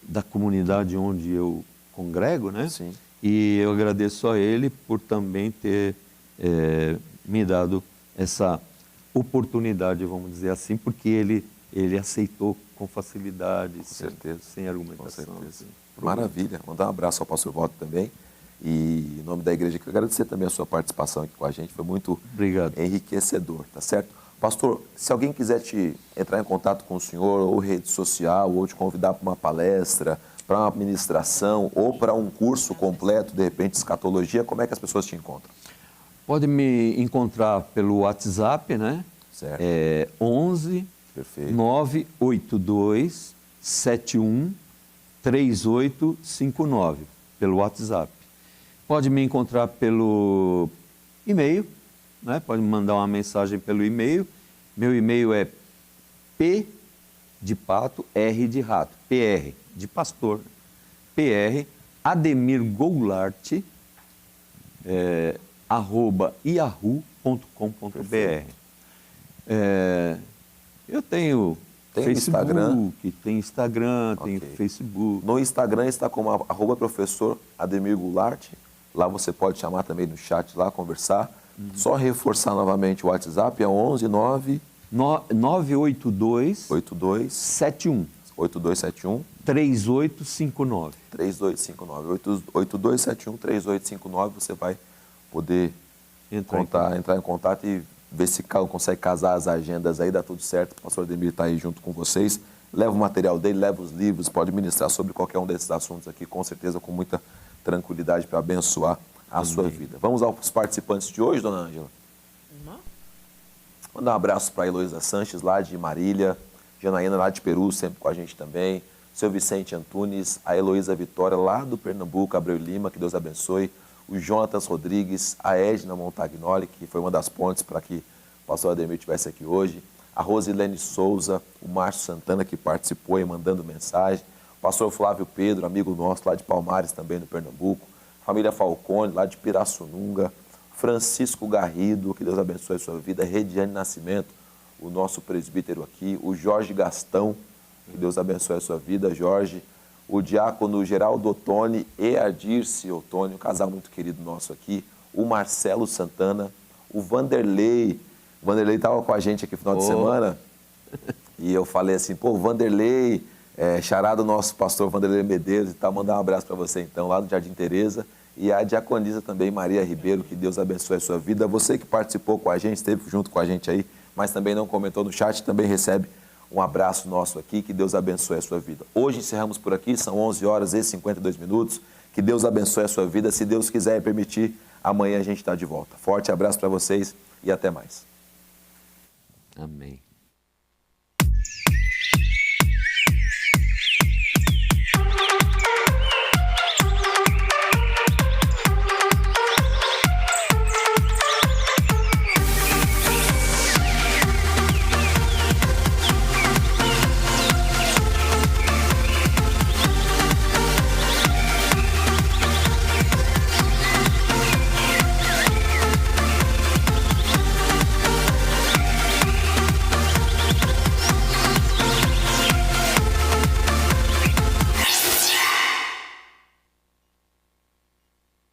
Da comunidade onde eu congrego, né? Sim. E eu agradeço a ele por também ter me dado essa oportunidade, vamos dizer assim, porque ele aceitou com facilidade, sem argumentação. Com certeza. Maravilha. Mandar um abraço ao pastor Walter também. E em nome da igreja, quero agradecer também a sua participação aqui com a gente. Foi muito enriquecedor, tá certo? Pastor, se alguém quiser entrar em contato com o senhor, ou rede social, ou te convidar para uma palestra, para uma administração, ou para um curso completo, de repente, escatologia, como é que as pessoas te encontram? Pode me encontrar pelo WhatsApp, né? Certo. 11 982 71 3859, pelo WhatsApp. Pode me encontrar pelo e-mail, né? Pode me mandar uma mensagem pelo e-mail. Meu e-mail é P de pato, R de rato, PR de pastor, PR Ademir Goulart, @yahoo.com.br. Eu tenho Facebook, tem Instagram, tem Facebook. No Instagram está como @professor Ademir Goulart. Lá você pode chamar também no chat lá, conversar. Só reforçar novamente o WhatsApp, é 11 982 71 3859. 8271 3859, você vai poder entrar em contato e ver se consegue casar as agendas aí, dá tudo certo. O pastor Ademir está aí junto com vocês. Leva o material dele, leva os livros, pode ministrar sobre qualquer um desses assuntos aqui, com certeza, com muita tranquilidade para abençoar a sua vida. Vamos aos participantes de hoje, dona Ângela? Mandar um abraço para a Heloísa Sanches, lá de Marília, Janaína, lá de Peru, sempre com a gente também, seu Vicente Antunes, a Heloísa Vitória, lá do Pernambuco, Abreu Lima, que Deus abençoe, o Jonatas Rodrigues, a Edna Montagnoli, que foi uma das pontes para que o pastor Ademir estivesse aqui hoje, a Rosilene Souza, o Márcio Santana, que participou e mandando mensagem, o pastor Flávio Pedro, amigo nosso lá de Palmares, também no Pernambuco, família Falcone, lá de Pirassununga, Francisco Garrido, que Deus abençoe a sua vida, Rediane Nascimento, o nosso presbítero aqui, o Jorge Gastão, que Deus abençoe a sua vida, Jorge, o diácono Geraldo Ottoni e a Dirce Ottoni, um casal muito querido nosso aqui, o Marcelo Santana, o Vanderlei estava com a gente aqui no final de semana, e eu falei assim, o Vanderlei, xará do nosso pastor Vanderlei Medeiros e tal, mandar um abraço para você então, lá no Jardim Teresa, e a diaconisa também, Maria Ribeiro, que Deus abençoe a sua vida. Você que participou com a gente, esteve junto com a gente aí, mas também não comentou no chat, também recebe um abraço nosso aqui, que Deus abençoe a sua vida. Hoje encerramos por aqui, são 11h52, que Deus abençoe a sua vida, se Deus quiser e permitir, amanhã a gente está de volta. Forte abraço para vocês e até mais. Amém.